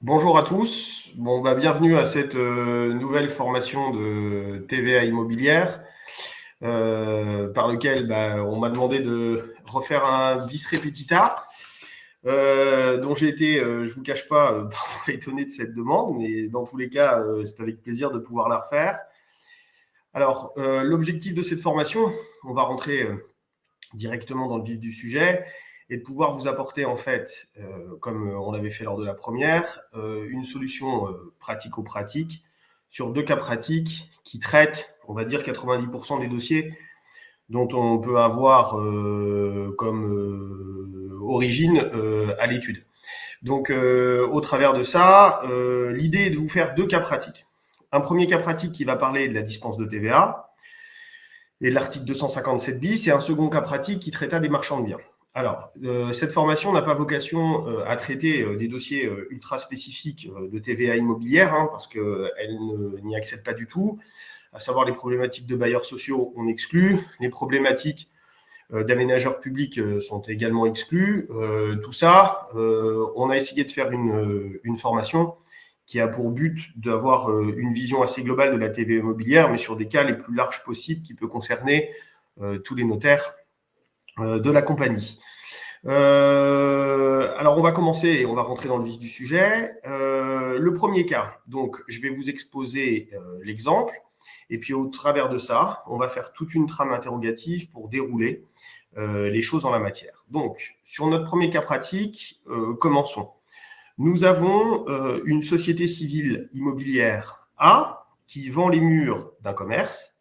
Bonjour à tous. Bienvenue à cette nouvelle formation de TVA immobilière par lequel on m'a demandé de refaire un bis repetita dont j'ai été, je ne vous cache pas, parfois étonné de cette demande, mais dans tous les cas, c'est avec plaisir de pouvoir la refaire. Alors, l'objectif de cette formation, on va rentrer directement dans le vif du sujet, et de pouvoir vous apporter, en fait, comme on l'avait fait lors de la première, une solution pratico-pratique sur deux cas pratiques qui traitent, on va dire, 90% des dossiers dont on peut avoir comme origine à l'étude. Donc, au travers de ça, l'idée est de vous faire deux cas pratiques. Un premier cas pratique qui va parler de la dispense de TVA et de l'article 257 bis, et un second cas pratique qui traita des marchands de biens. Alors, cette formation n'a pas vocation à traiter des dossiers ultra spécifiques de TVA immobilière, parce qu'elle n'y accède pas du tout, à savoir les problématiques de bailleurs sociaux, on exclut, les problématiques d'aménageurs publics sont également exclues. Tout ça, on a essayé de faire une formation qui a pour but d'avoir une vision assez globale de la TVA immobilière, mais sur des cas les plus larges possibles, qui peut concerner tous les notaires de la compagnie. Alors, on va commencer et on va rentrer dans le vif du sujet. Le premier cas, donc, je vais vous exposer l'exemple, et puis au travers de ça, on va faire toute une trame interrogative pour dérouler les choses en la matière. Donc, sur notre premier cas pratique, commençons. Nous avons une société civile immobilière A qui vend les murs d'un commerce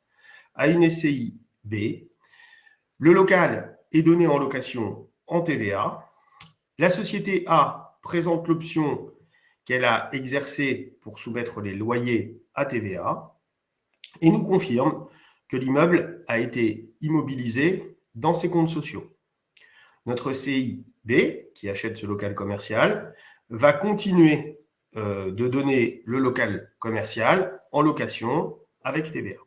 à une SCI B. Le local est donné en location en TVA. La société A présente l'option qu'elle a exercée pour soumettre les loyers à TVA et nous confirme que l'immeuble a été immobilisé dans ses comptes sociaux. Notre SCI B, qui achète ce local commercial, va continuer de donner le local commercial en location avec TVA.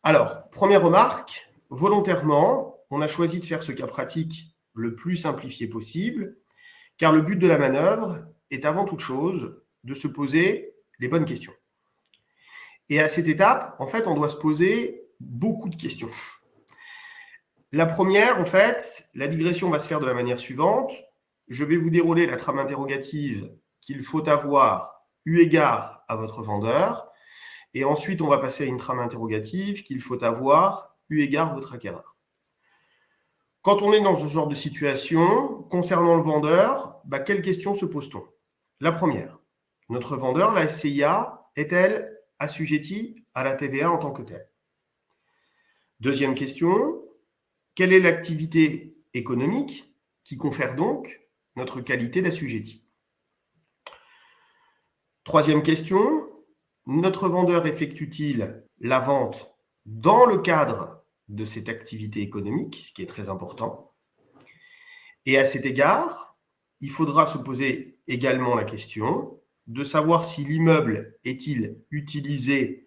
Alors, première remarque, volontairement, on a choisi de faire ce cas pratique le plus simplifié possible, car le but de la manœuvre est avant toute chose de se poser les bonnes questions. Et à cette étape, en fait, on doit se poser beaucoup de questions. La première, en fait, la digression va se faire de la manière suivante. Je vais vous dérouler la trame interrogative qu'il faut avoir eu égard à votre vendeur. Et ensuite, on va passer à une trame interrogative qu'il faut avoir eu égard à votre acquéreur. Quand on est dans ce genre de situation, concernant le vendeur, quelles questions se pose-t-on? La première, notre vendeur, la SCIA, est-elle assujettie à la TVA en tant que telle? Deuxième question, quelle est l'activité économique qui confère donc notre qualité d'assujetti? Troisième question, notre vendeur effectue-t-il la vente dans le cadre de cette activité économique, ce qui est très important? Et à cet égard, il faudra se poser également la question de savoir si l'immeuble est-il utilisé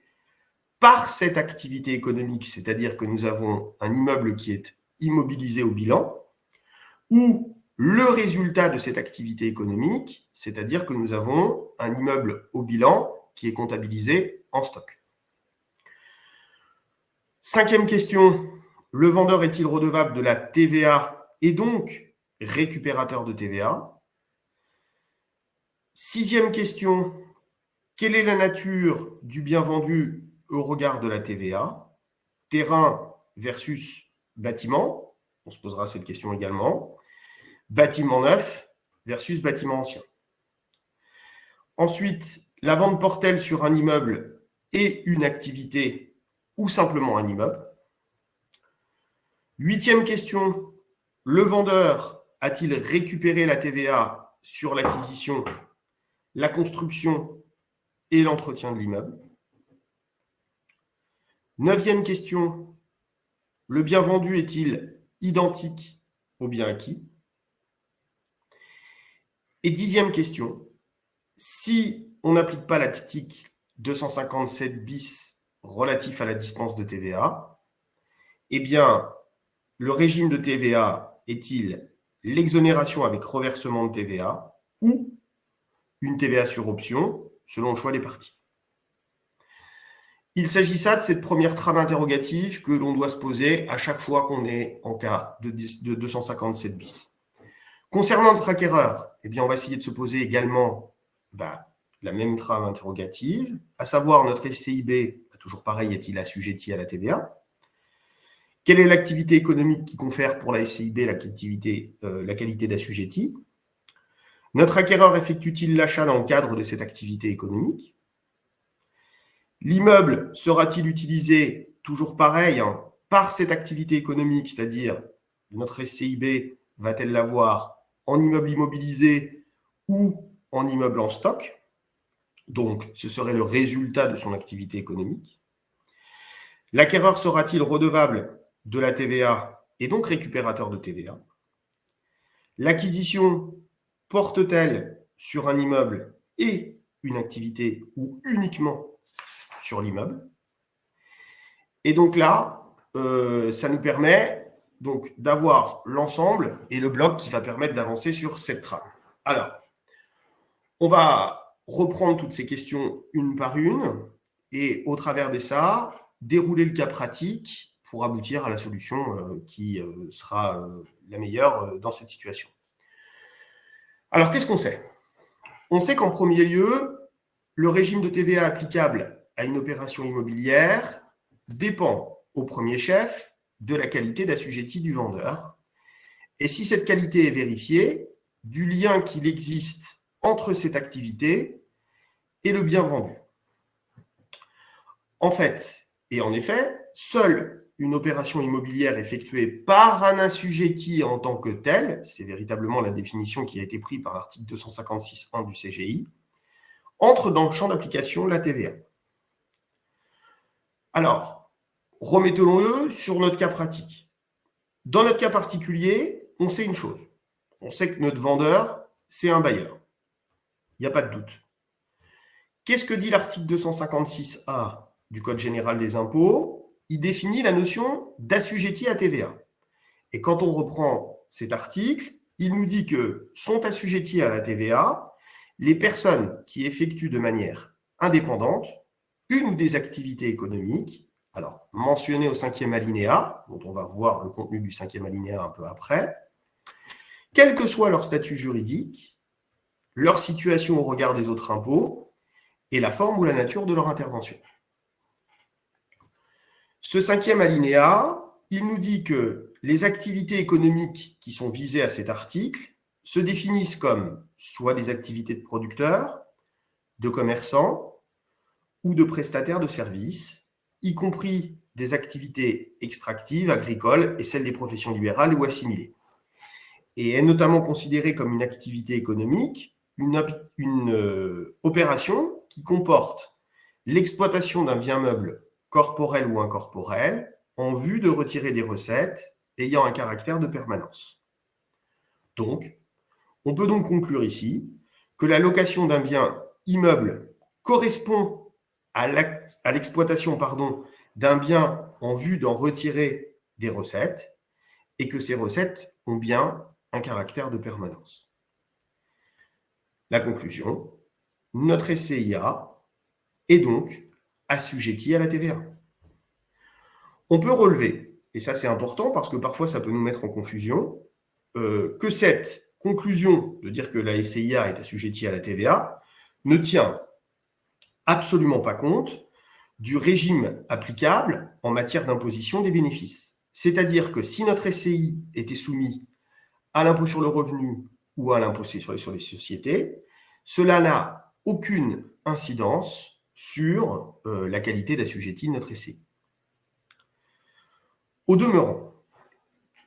par cette activité économique, c'est-à-dire que nous avons un immeuble qui est immobilisé au bilan, ou le résultat de cette activité économique, c'est-à-dire que nous avons un immeuble au bilan qui est comptabilisé en stock. Cinquième question, le vendeur est-il redevable de la TVA et donc récupérateur de TVA? Sixième question, quelle est la nature du bien vendu au regard de la TVA? Terrain versus bâtiment, on se posera cette question également. Bâtiment neuf versus bâtiment ancien. Ensuite, la vente porte-t-elle sur un immeuble et une activité ou simplement un immeuble? Huitième question, le vendeur a-t-il récupéré la TVA sur l'acquisition, la construction et l'entretien de l'immeuble? Neuvième question, le bien vendu est-il identique au bien acquis? Et dixième question, si on n'applique pas l'article 257 bis relatif à la dispense de TVA, eh bien, le régime de TVA est-il l'exonération avec reversement de TVA ou une TVA sur option selon le choix des parties. Il s'agit de cette première trame interrogative que l'on doit se poser à chaque fois qu'on est en cas de 257 bis. Concernant notre acquéreur, eh bien, on va essayer de se poser également la même trame interrogative, à savoir notre SCIB, toujours pareil, est-il assujetti à la TVA? Quelle est l'activité économique qui confère pour la SCIB la qualité d'assujetti? Notre acquéreur effectue-t-il l'achat dans le cadre de cette activité économique? L'immeuble sera-t-il utilisé, toujours pareil, par cette activité économique, c'est-à-dire notre SCIB va-t-elle l'avoir en immeuble immobilisé ou en immeuble en stock? Donc, ce serait le résultat de son activité économique. L'acquéreur sera-t-il redevable de la TVA et donc récupérateur de TVA? L'acquisition porte-t-elle sur un immeuble et une activité ou uniquement sur l'immeuble? Et donc là, ça nous permet donc d'avoir l'ensemble et le bloc qui va permettre d'avancer sur cette trame. Alors, on va reprendre toutes ces questions une par une et au travers de ça, dérouler le cas pratique pour aboutir à la solution qui sera la meilleure dans cette situation. Alors, qu'est-ce qu'on sait? On sait qu'en premier lieu, le régime de TVA applicable à une opération immobilière dépend au premier chef de la qualité d'assujetti du vendeur. Et si cette qualité est vérifiée, du lien qu'il existe entre cette activité et le bien vendu. En fait, et en effet, seule une opération immobilière effectuée par un assujetti en tant que tel, c'est véritablement la définition qui a été prise par l'article 256.1 du CGI, entre dans le champ d'application de la TVA. Alors, remettons-le sur notre cas pratique. Dans notre cas particulier, on sait une chose. On sait que notre vendeur, c'est un bailleur. Il n'y a pas de doute. Qu'est-ce que dit l'article 256A du Code général des impôts? Il définit la notion d'assujetti à TVA. Et quand on reprend cet article, il nous dit que sont assujettis à la TVA les personnes qui effectuent de manière indépendante une ou des activités économiques, alors mentionnées au 5e alinéa, dont on va voir le contenu du 5e alinéa un peu après, quel que soit leur statut juridique, leur situation au regard des autres impôts et la forme ou la nature de leur intervention. Ce 5e alinéa, il nous dit que les activités économiques qui sont visées à cet article se définissent comme soit des activités de producteurs, de commerçants ou de prestataires de services, y compris des activités extractives, agricoles et celles des professions libérales ou assimilées. Et est notamment considérée comme une activité économique, une opération qui comporte l'exploitation d'un bien meuble corporel ou incorporel en vue de retirer des recettes ayant un caractère de permanence. Donc, on peut donc conclure ici que la location d'un bien immeuble correspond à l'exploitation d'un bien en vue d'en retirer des recettes et que ces recettes ont bien un caractère de permanence. La conclusion, notre SCIA est donc assujetti à la TVA. On peut relever, et ça c'est important parce que parfois ça peut nous mettre en confusion, que cette conclusion de dire que la SCIA est assujettie à la TVA ne tient absolument pas compte du régime applicable en matière d'imposition des bénéfices. C'est-à-dire que si notre SCI était soumis à l'impôt sur le revenu ou à l'impôt sur les sociétés, cela n'a aucune incidence sur la qualité d'assujetti de notre SCI. Au demeurant,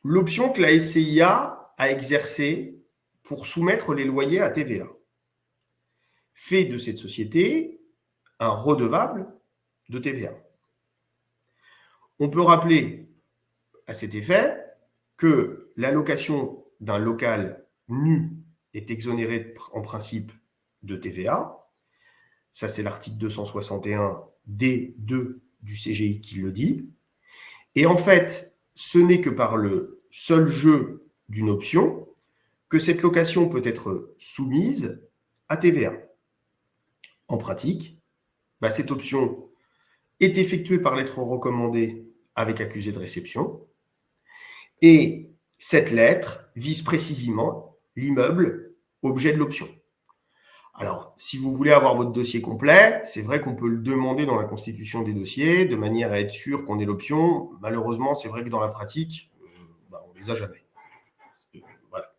l'option que la SCIA a exercée pour soumettre les loyers à TVA fait de cette société un redevable de TVA. On peut rappeler à cet effet que la location d'un local nu est exonérée en principe de TVA. Ça, c'est l'article 261 D2 du CGI qui le dit. Et en fait, ce n'est que par le seul jeu d'une option que cette location peut être soumise à TVA. En pratique, cette option est effectuée par lettre recommandée avec accusé de réception. Et cette lettre vise précisément l'immeuble objet de l'option. Alors, si vous voulez avoir votre dossier complet, c'est vrai qu'on peut le demander dans la constitution des dossiers, de manière à être sûr qu'on ait l'option. Malheureusement, c'est vrai que dans la pratique, on ne les a jamais. Voilà.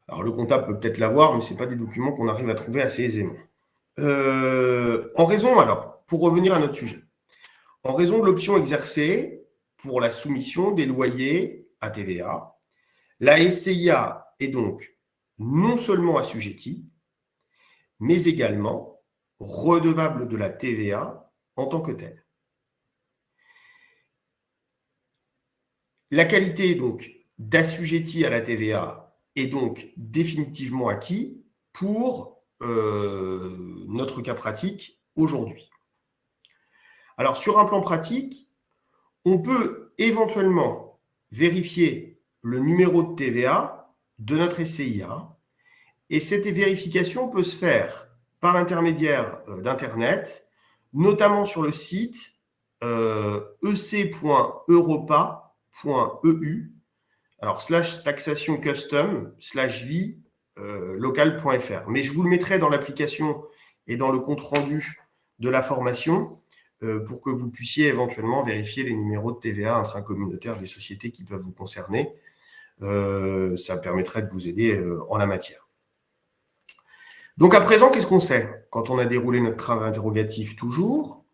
Alors, le comptable peut peut-être l'avoir, mais ce n'est pas des documents qu'on arrive à trouver assez aisément. En raison, alors, pour revenir à notre sujet, en raison de l'option exercée pour la soumission des loyers à TVA, la SCIA est donc non seulement assujettie, mais également redevable de la TVA en tant que telle. La qualité donc d'assujetti à la TVA est donc définitivement acquise pour notre cas pratique aujourd'hui. Alors, sur un plan pratique, on peut éventuellement vérifier le numéro de TVA de notre SCIA et cette vérification peut se faire par l'intermédiaire d'Internet, notamment sur le site ec.europa.eu, alors /taxation custom /vie local.fr. Mais je vous le mettrai dans l'application et dans le compte-rendu de la formation pour que vous puissiez éventuellement vérifier les numéros de TVA intracommunautaires des sociétés qui peuvent vous concerner. Ça permettrait de vous aider en la matière. Donc à présent, qu'est-ce qu'on sait quand on a déroulé notre travail interrogatif toujours?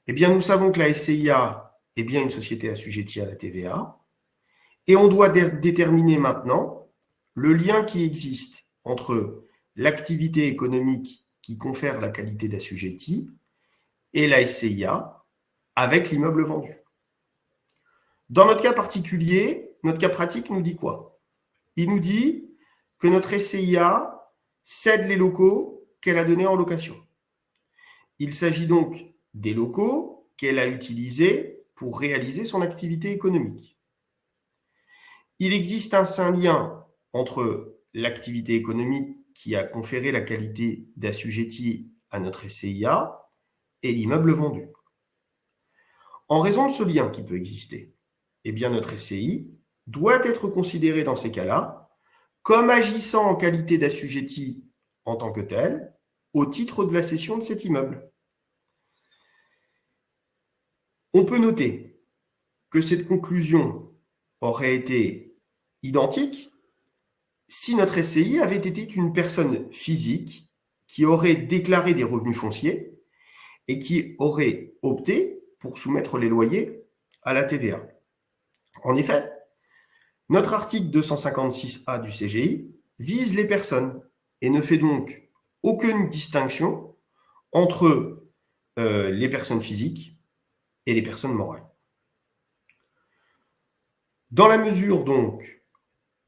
Eh bien, nous savons que la SCIA est bien une société assujettie à la TVA et on doit déterminer maintenant le lien qui existe entre l'activité économique qui confère la qualité d'assujetti et la SCIA avec l'immeuble vendu. Dans notre cas particulier, notre cas pratique nous dit quoi? Il nous dit que notre SCIA cède les locaux qu'elle a donnés en location. Il s'agit donc des locaux qu'elle a utilisés pour réaliser son activité économique. Il existe un lien entre l'activité économique qui a conféré la qualité d'assujetti à notre SCIA et l'immeuble vendu. En raison de ce lien qui peut exister, eh bien notre SCI doit être considéré dans ces cas-là comme agissant en qualité d'assujetti en tant que tel, au titre de la cession de cet immeuble. On peut noter que cette conclusion aurait été identique si notre SCI avait été une personne physique qui aurait déclaré des revenus fonciers et qui aurait opté pour soumettre les loyers à la TVA. En effet, notre article 256A du CGI vise les personnes et ne fait donc aucune distinction entre les personnes physiques et les personnes morales. Dans la mesure donc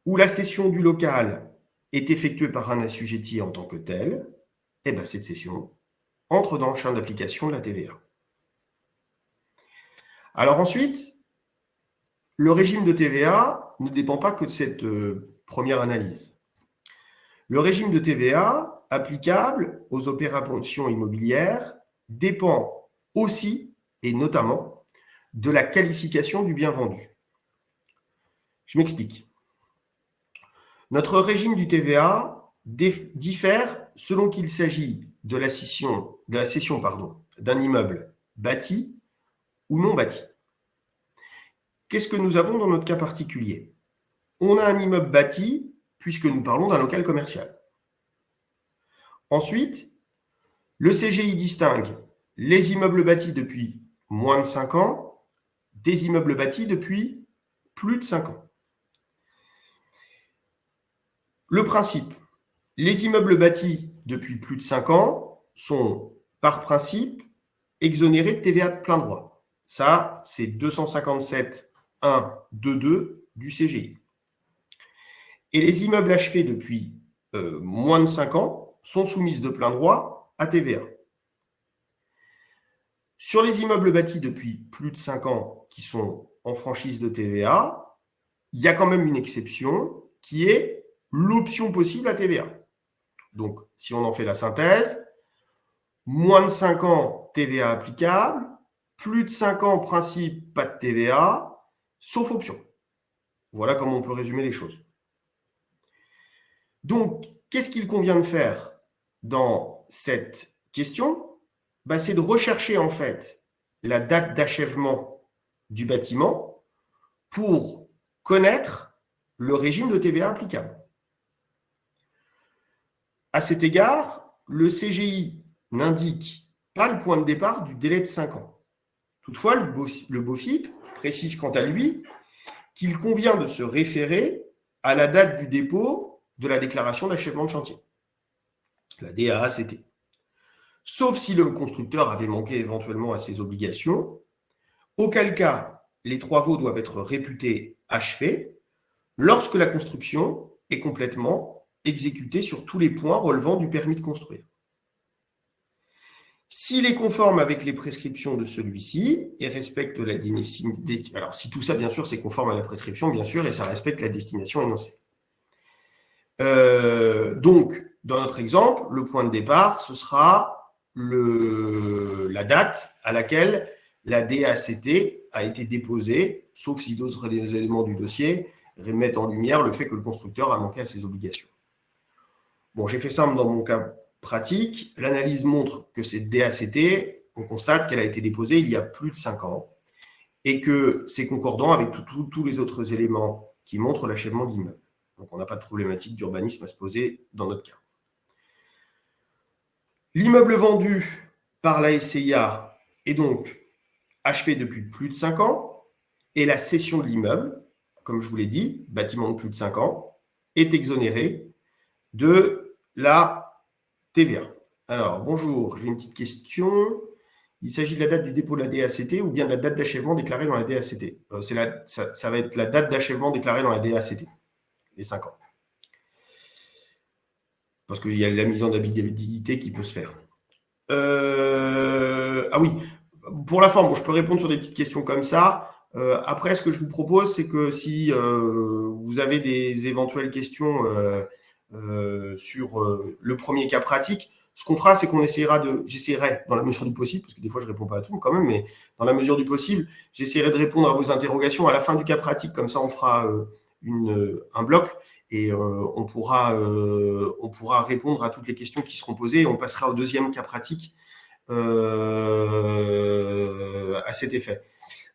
où la cession du local est effectuée par un assujetti en tant que tel, eh bien cette cession entre dans le champ d'application de la TVA. Alors ensuite, le régime de TVA ne dépend pas que de cette première analyse. Le régime de TVA applicable aux opérations immobilières dépend aussi et notamment de la qualification du bien vendu. Je m'explique. Notre régime du TVA diffère selon qu'il s'agit de la cession d'un immeuble bâti ou non bâti. Qu'est-ce que nous avons dans notre cas particulier? On a un immeuble bâti puisque nous parlons d'un local commercial. Ensuite, le CGI distingue les immeubles bâtis depuis moins de 5 ans des immeubles bâtis depuis plus de 5 ans. Le principe, les immeubles bâtis depuis plus de 5 ans sont par principe exonérés de TVA de plein droit. Ça, c'est 257.1.2.2 du CGI. Et les immeubles achevés depuis moins de 5 ans sont soumis de plein droit à TVA. Sur les immeubles bâtis depuis plus de 5 ans qui sont en franchise de TVA, il y a quand même une exception qui est l'option possible à TVA. Donc, si on en fait la synthèse, moins de 5 ans, TVA applicable, plus de 5 ans, principe, pas de TVA, sauf option. Voilà comment on peut résumer les choses. Donc, qu'est-ce qu'il convient de faire dans cette question? C'est de rechercher en fait la date d'achèvement du bâtiment pour connaître le régime de TVA applicable. À cet égard, le CGI n'indique pas le point de départ du délai de 5 ans. Toutefois, le BOFIP précise quant à lui qu'il convient de se référer à la date du dépôt de la déclaration d'achèvement de chantier, la DAACT. Sauf si le constructeur avait manqué éventuellement à ses obligations, auquel cas les travaux doivent être réputés achevés lorsque la construction est complètement exécutée sur tous les points relevant du permis de construire. S'il est conforme avec les prescriptions de celui-ci et respecte la destination, alors si tout ça, bien sûr, c'est conforme à la prescription, bien sûr, et ça respecte la destination énoncée. Donc, dans notre exemple, le point de départ, ce sera la date à laquelle la DACT a été déposée, sauf si d'autres éléments du dossier mettent en lumière le fait que le constructeur a manqué à ses obligations. Bon, j'ai fait simple dans mon cas pratique. L'analyse montre que cette DACT, on constate qu'elle a été déposée il y a plus de 5 ans et que c'est concordant avec tous les autres éléments qui montrent l'achèvement de l'immeuble. Donc, on n'a pas de problématique d'urbanisme à se poser dans notre cas. L'immeuble vendu par la SCIA est donc achevé depuis plus de 5 ans et la cession de l'immeuble, comme je vous l'ai dit, bâtiment de plus de 5 ans, est exonérée de la TVA. Alors, bonjour, j'ai une petite question. Il s'agit de la date du dépôt de la DACT ou bien de la date d'achèvement déclarée dans la DACT? Ça va être la date d'achèvement déclarée dans la DACT, les 5 ans. Parce qu'il y a la mise en habitabilité qui peut se faire. Ah oui, pour la forme, bon, je peux répondre sur des petites questions comme ça. Après, ce que je vous propose, c'est que si vous avez des éventuelles questions sur le premier cas pratique, ce qu'on fera, c'est qu'on j'essaierai, dans la mesure du possible, parce que des fois je ne réponds pas à tout quand même, mais dans la mesure du possible, j'essaierai de répondre à vos interrogations à la fin du cas pratique, comme ça on fera un bloc et on pourra répondre à toutes les questions qui seront posées et on passera au deuxième cas pratique à cet effet.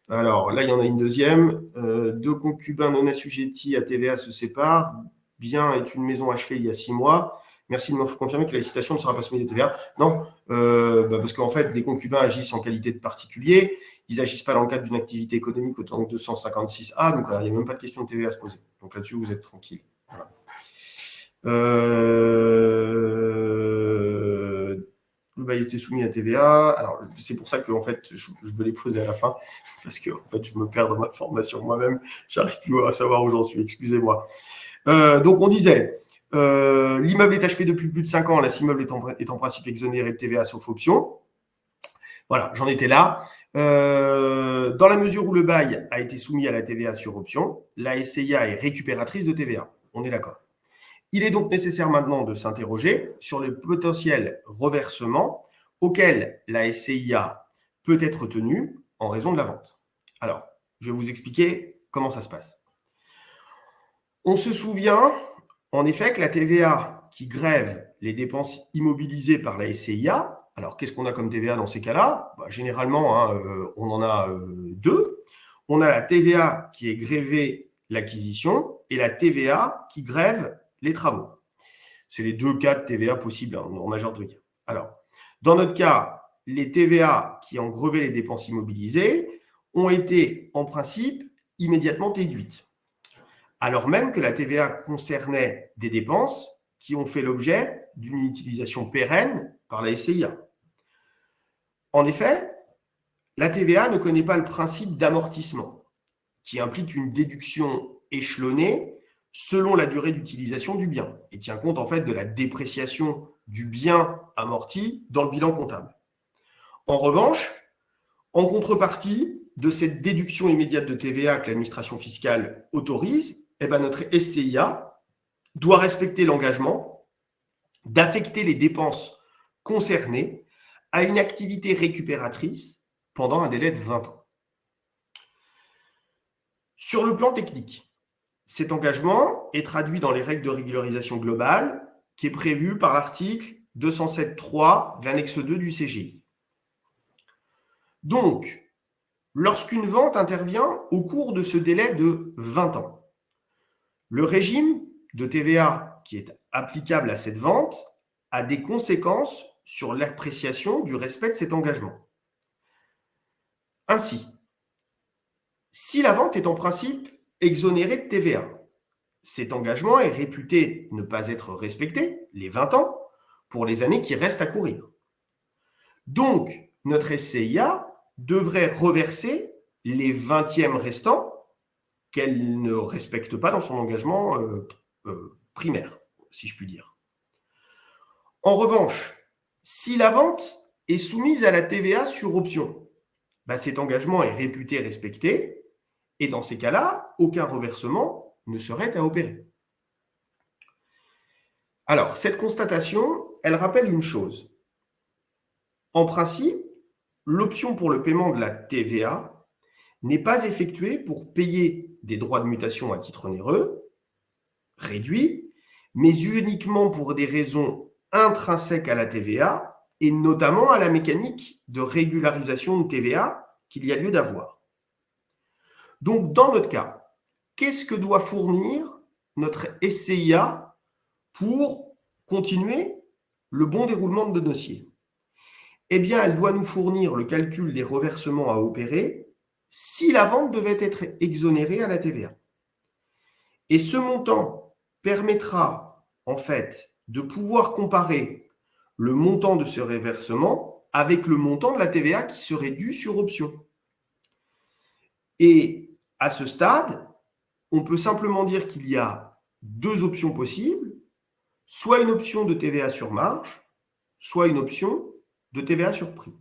Alors là, il y en a une deuxième. 2 concubins non assujettis à TVA se séparent. Bien est une maison achevée il y a 6 mois. Merci de me confirmer que la licitation ne sera pas soumise à TVA. Non, parce qu'en fait, des concubins agissent en qualité de particulier. Ils n'agissent pas dans le cadre d'une activité économique autant que 256A. Donc, il n'y a même pas de question de TVA à se poser. Donc là-dessus, vous êtes tranquille. Voilà. Le bail était soumis à TVA. Alors, c'est pour ça que en fait, je veux les poser à la fin, parce que en fait, je me perds dans ma formation moi-même. J'arrive plus à savoir où j'en suis. Excusez-moi. Donc, on disait, l'immeuble est achevé depuis plus de 5 ans. L'immeuble est en principe exonéré de TVA sauf option. Voilà, j'en étais là. Dans la mesure où le bail a été soumis à la TVA sur option, la SCIA est récupératrice de TVA. On est d'accord. Il est donc nécessaire maintenant de s'interroger sur le potentiel reversement auquel la SCIA peut être tenue en raison de la vente. Alors, je vais vous expliquer comment ça se passe. On se souvient, en effet, que la TVA qui grève les dépenses immobilisées par la SCIA, alors qu'est-ce qu'on a comme TVA dans ces cas-là? Généralement, on en a 2. On a la TVA qui est grévée l'acquisition et la TVA qui grève les travaux. C'est les 2 cas de TVA possibles en majorité de cas. Alors, dans notre cas, les TVA qui ont grevé les dépenses immobilisées ont été en principe immédiatement déduites, alors même que la TVA concernait des dépenses qui ont fait l'objet d'une utilisation pérenne par la SCIA. En effet, la TVA ne connaît pas le principe d'amortissement, qui implique une déduction échelonnée selon la durée d'utilisation du bien et tient compte en fait de la dépréciation du bien amorti dans le bilan comptable. En revanche, en contrepartie de cette déduction immédiate de TVA que l'administration fiscale autorise, notre SCIA doit respecter l'engagement d'affecter les dépenses concernées à une activité récupératrice pendant un délai de 20 ans. Sur le plan technique, cet engagement est traduit dans les règles de régularisation globale qui est prévu par l'article 207.3 de l'annexe 2 du CGI. Donc, lorsqu'une vente intervient au cours de ce délai de 20 ans, le régime de TVA qui est applicable à cette vente a des conséquences sur l'appréciation du respect de cet engagement. Ainsi, si la vente est en principe exonérée de TVA, cet engagement est réputé ne pas être respecté, les 20 ans, pour les années qui restent à courir. Donc, notre SCIA devrait reverser les 20e restants qu'elle ne respecte pas dans son engagement primaire, si je puis dire. En revanche, si la vente est soumise à la TVA sur option, cet engagement est réputé respecté et dans ces cas-là, aucun reversement ne serait à opérer. Alors, cette constatation, elle rappelle une chose. En principe, l'option pour le paiement de la TVA n'est pas effectuée pour payer des droits de mutation à titre onéreux, réduits, mais uniquement pour des raisons intrinsèques à la TVA et notamment à la mécanique de régularisation de TVA qu'il y a lieu d'avoir. Donc, dans notre cas, qu'est-ce que doit fournir notre SCIA pour continuer le bon déroulement de dossier? Eh bien, elle doit nous fournir le calcul des reversements à opérer si la vente devait être exonérée à la TVA. Et ce montant permettra, en fait, de pouvoir comparer le montant de ce reversement avec le montant de la TVA qui serait dû sur option. Et à ce stade, on peut simplement dire qu'il y a deux options possibles, soit une option de TVA sur marge, soit une option de TVA sur prix.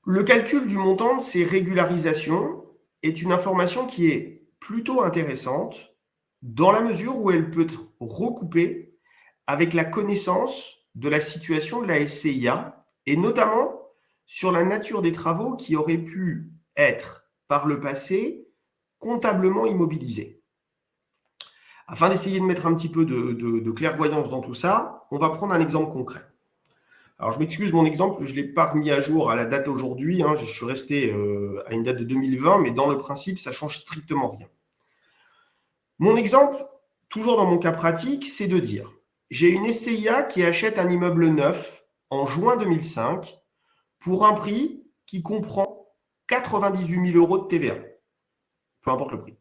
Le calcul du montant de ces régularisations est une information qui est plutôt intéressante dans la mesure où elle peut être recoupée avec la connaissance de la situation de la SCIA et notamment sur la nature des travaux qui auraient pu être par le passé comptablement immobilisés. Afin d'essayer de mettre un petit peu de clairvoyance dans tout ça, on va prendre un exemple concret. Alors, je m'excuse, mon exemple, je ne l'ai pas remis à jour à la date aujourd'hui. Je suis resté à une date de 2020, mais dans le principe, ça ne change strictement rien. Mon exemple, toujours dans mon cas pratique, c'est de dire, j'ai une SCIA qui achète un immeuble neuf en juin 2005 pour un prix qui comprend 98 000 € de TVA, peu importe le prix.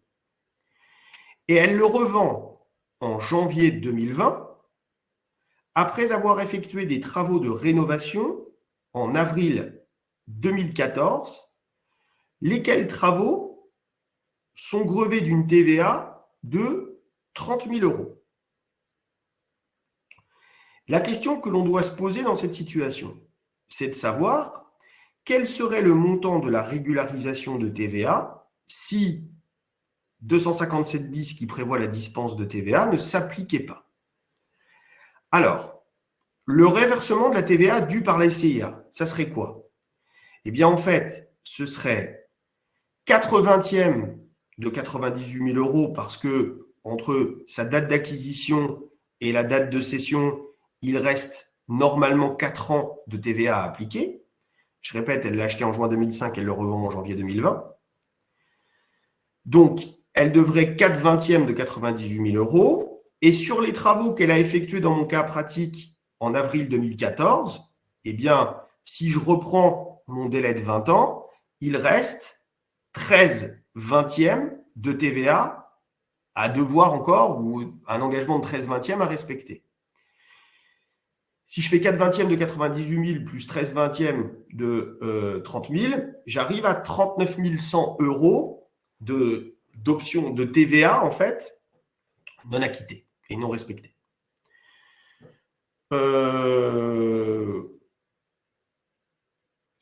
Et elle le revend en janvier 2020 après avoir effectué des travaux de rénovation en avril 2014, lesquels travaux sont grevés d'une TVA de 30 000 €. La question que l'on doit se poser dans cette situation, c'est de savoir quel serait le montant de la régularisation de TVA si 257 bis qui prévoit la dispense de TVA ne s'appliquait pas. Alors, le reversement de la TVA due par la SCIA, ça serait quoi? Eh bien, en fait, ce serait 4/20 de 98 000 € parce que entre sa date d'acquisition et la date de cession, il reste normalement 4 ans de TVA à appliquer. Je répète, elle l'a acheté en juin 2005, elle le revend en janvier 2020. Donc, elle devrait 4/20 de 98 000 €. Et sur les travaux qu'elle a effectués dans mon cas pratique en avril 2014, eh bien, si je reprends mon délai de 20 ans, il reste 13/20 de TVA à devoir encore, ou un engagement de 13/20 à respecter. Si je fais 4/20 de 98 000 plus 13/20 de 30 000, j'arrive à 39 100 € d'option de TVA, en fait, non acquittée et non respectée.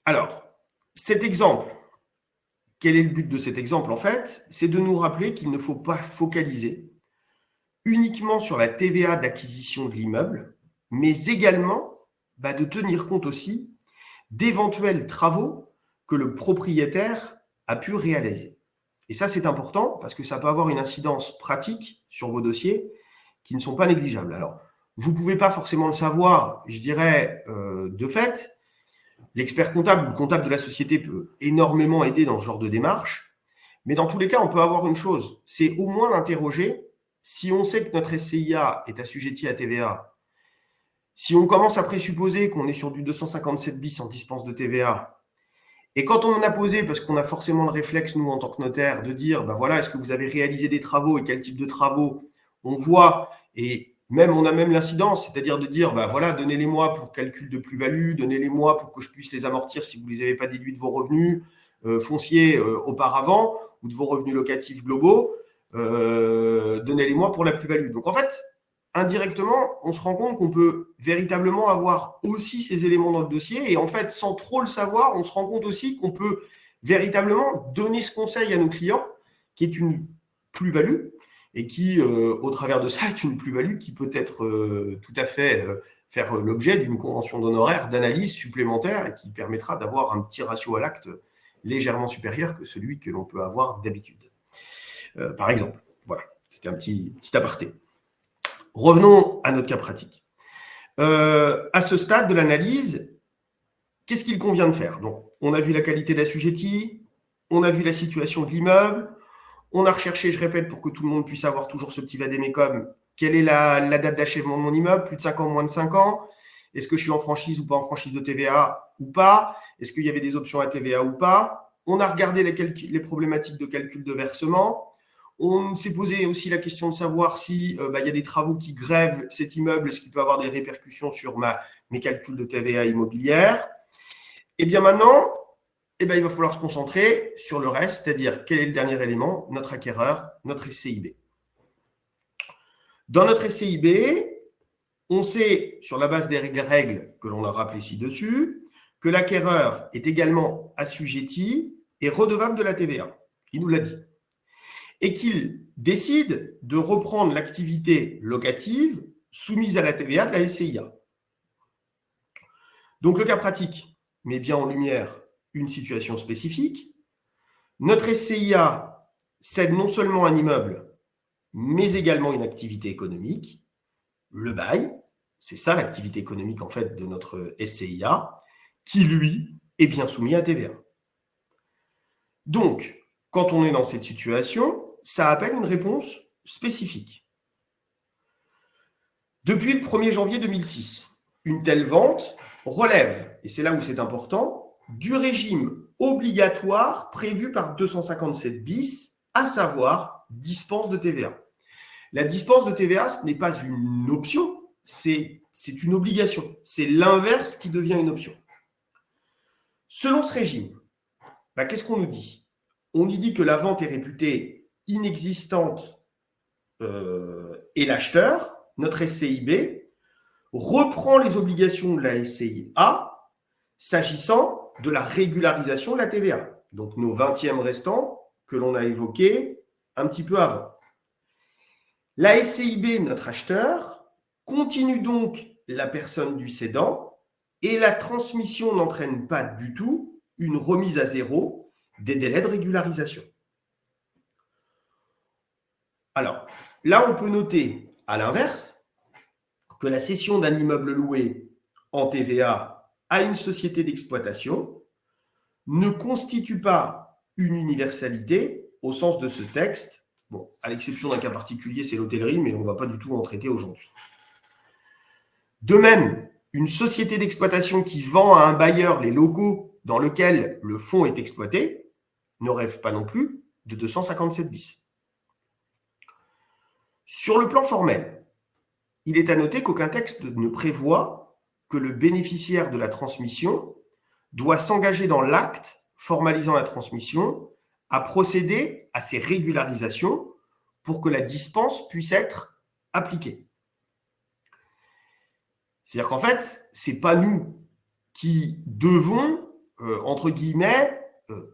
Alors, cet exemple, quel est le but de cet exemple, en fait? C'est de nous rappeler qu'il ne faut pas focaliser uniquement sur la TVA d'acquisition de l'immeuble, mais également de tenir compte aussi d'éventuels travaux que le propriétaire a pu réaliser. Et ça, c'est important parce que ça peut avoir une incidence pratique sur vos dossiers qui ne sont pas négligeables. Alors, vous ne pouvez pas forcément le savoir, je dirais, de fait. L'expert comptable ou le comptable de la société peut énormément aider dans ce genre de démarche. Mais dans tous les cas, on peut avoir une chose, c'est au moins d'interroger si on sait que notre SCIA est assujetti à TVA. Si on commence à présupposer qu'on est sur du 257 bis en dispense de TVA, et quand on en a posé, parce qu'on a forcément le réflexe, nous, en tant que notaire, de dire, voilà, est-ce que vous avez réalisé des travaux et quel type de travaux, on voit, et même on a même l'incidence, c'est-à-dire de dire, voilà, donnez-les-moi pour calcul de plus-value, donnez-les-moi pour que je puisse les amortir si vous ne les avez pas déduits de vos revenus fonciers auparavant, ou de vos revenus locatifs globaux, donnez-les-moi pour la plus-value. Donc en fait, indirectement, on se rend compte qu'on peut véritablement avoir aussi ces éléments dans le dossier. Et en fait, sans trop le savoir, on se rend compte aussi qu'on peut véritablement donner ce conseil à nos clients, qui est une plus-value, et qui, au travers de ça, est une plus-value qui peut être tout à fait faire l'objet d'une convention d'honoraires, d'analyse supplémentaire, et qui permettra d'avoir un petit ratio à l'acte légèrement supérieur que celui que l'on peut avoir d'habitude. Par exemple, voilà, c'était un petit aparté. Revenons à notre cas pratique. À ce stade de l'analyse, qu'est-ce qu'il convient de faire? Donc, on a vu la qualité d'assujetti, on a vu la situation de l'immeuble, on a recherché, je répète, pour que tout le monde puisse avoir toujours ce petit vadémécum, quelle est la date d'achèvement de mon immeuble, plus de 5 ans, moins de 5 ans? Est-ce que je suis en franchise ou pas en franchise de TVA ou pas? Est-ce qu'il y avait des options à TVA ou pas? On a regardé les problématiques de calcul de versement. On s'est posé aussi la question de savoir si y a des travaux qui grèvent cet immeuble, est-ce qu'il peut avoir des répercussions sur mes calculs de TVA immobilière? Et bien maintenant, il va falloir se concentrer sur le reste, c'est-à-dire quel est le dernier élément, notre acquéreur, notre SCIB. Dans notre SCIB, on sait, sur la base des règles que l'on a rappelées ci-dessus, que l'acquéreur est également assujetti et redevable de la TVA. Il nous l'a dit. Et qu'il décide de reprendre l'activité locative soumise à la TVA de la SCIA. Donc, le cas pratique met bien en lumière une situation spécifique. Notre SCIA cède non seulement un immeuble, mais également une activité économique, le bail. C'est ça l'activité économique en fait de notre SCIA, qui lui est bien soumis à TVA. Donc, quand on est dans cette situation, ça appelle une réponse spécifique. Depuis le 1er janvier 2006, une telle vente relève, et c'est là où c'est important, du régime obligatoire prévu par 257 bis, à savoir dispense de TVA. La dispense de TVA, ce n'est pas une option, c'est une obligation. C'est l'inverse qui devient une option. Selon ce régime, qu'est-ce qu'on nous dit? On nous dit que la vente est réputée inexistante et l'acheteur, notre SCIB, reprend les obligations de la SCIA s'agissant de la régularisation de la TVA. Donc nos 20e restants que l'on a évoqués un petit peu avant. La SCIB, notre acheteur, continue donc la personne du cédant et la transmission n'entraîne pas du tout une remise à zéro des délais de régularisation. Alors, là, on peut noter, à l'inverse, que la cession d'un immeuble loué en TVA à une société d'exploitation ne constitue pas une universalité au sens de ce texte. Bon, à l'exception d'un cas particulier, c'est l'hôtellerie, mais on ne va pas du tout en traiter aujourd'hui. De même, une société d'exploitation qui vend à un bailleur les locaux dans lesquels le fonds est exploité ne rêve pas non plus de 257 bis. Sur le plan formel, il est à noter qu'aucun texte ne prévoit que le bénéficiaire de la transmission doit s'engager dans l'acte formalisant la transmission à procéder à ces régularisations pour que la dispense puisse être appliquée. C'est-à-dire qu'en fait, ce n'est pas nous qui devons, entre guillemets,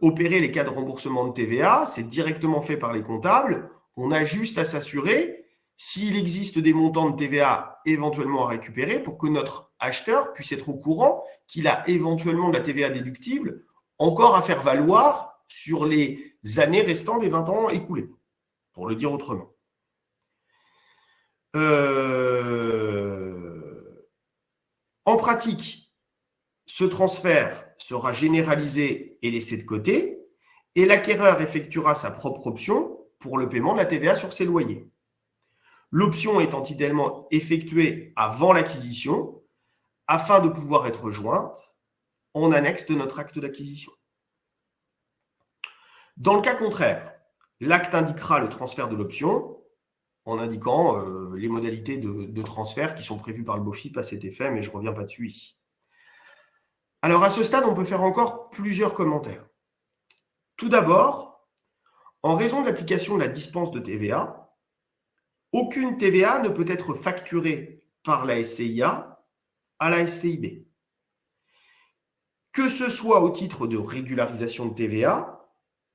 opérer les cas de remboursement de TVA, c'est directement fait par les comptables. On a juste à s'assurer s'il existe des montants de TVA éventuellement à récupérer pour que notre acheteur puisse être au courant qu'il a éventuellement de la TVA déductible encore à faire valoir sur les années restant des 20 ans écoulés, pour le dire autrement. En pratique, ce transfert sera généralisé et laissé de côté, et l'acquéreur effectuera sa propre option pour le paiement de la TVA sur ses loyers. L'option étant idéalement effectuée avant l'acquisition, afin de pouvoir être jointe en annexe de notre acte d'acquisition. Dans le cas contraire, l'acte indiquera le transfert de l'option en indiquant les modalités de transfert qui sont prévues par le BOFIP à cet effet, mais je ne reviens pas dessus ici. Alors à ce stade, on peut faire encore plusieurs commentaires. Tout d'abord, en raison de l'application de la dispense de TVA, aucune TVA ne peut être facturée par la SCIA à la SCIB. Que ce soit au titre de régularisation de TVA,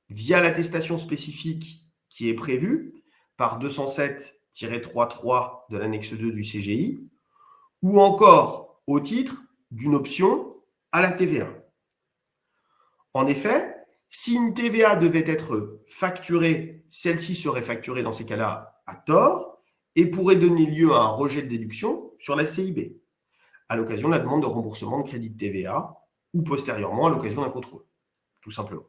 via l'attestation spécifique qui est prévue par 207-3.3 de l'annexe 2 du CGI, ou encore au titre d'une option à la TVA. En effet, si une TVA devait être facturée, celle-ci serait facturée dans ces cas-là à tort et pourrait donner lieu à un rejet de déduction sur la CIB, à l'occasion de la demande de remboursement de crédit de TVA ou postérieurement à l'occasion d'un contrôle, tout simplement.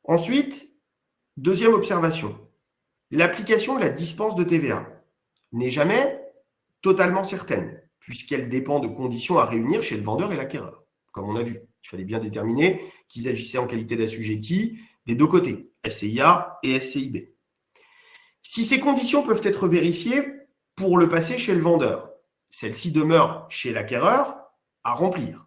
Ensuite, deuxième observation, l'application de la dispense de TVA n'est jamais totalement certaine, puisqu'elle dépend de conditions à réunir chez le vendeur et l'acquéreur. Comme on a vu, il fallait bien déterminer qu'ils agissaient en qualité d'assujettis des deux côtés, SCIA et SCIB. Si ces conditions peuvent être vérifiées pour le passer chez le vendeur, celles-ci demeurent chez l'acquéreur à remplir.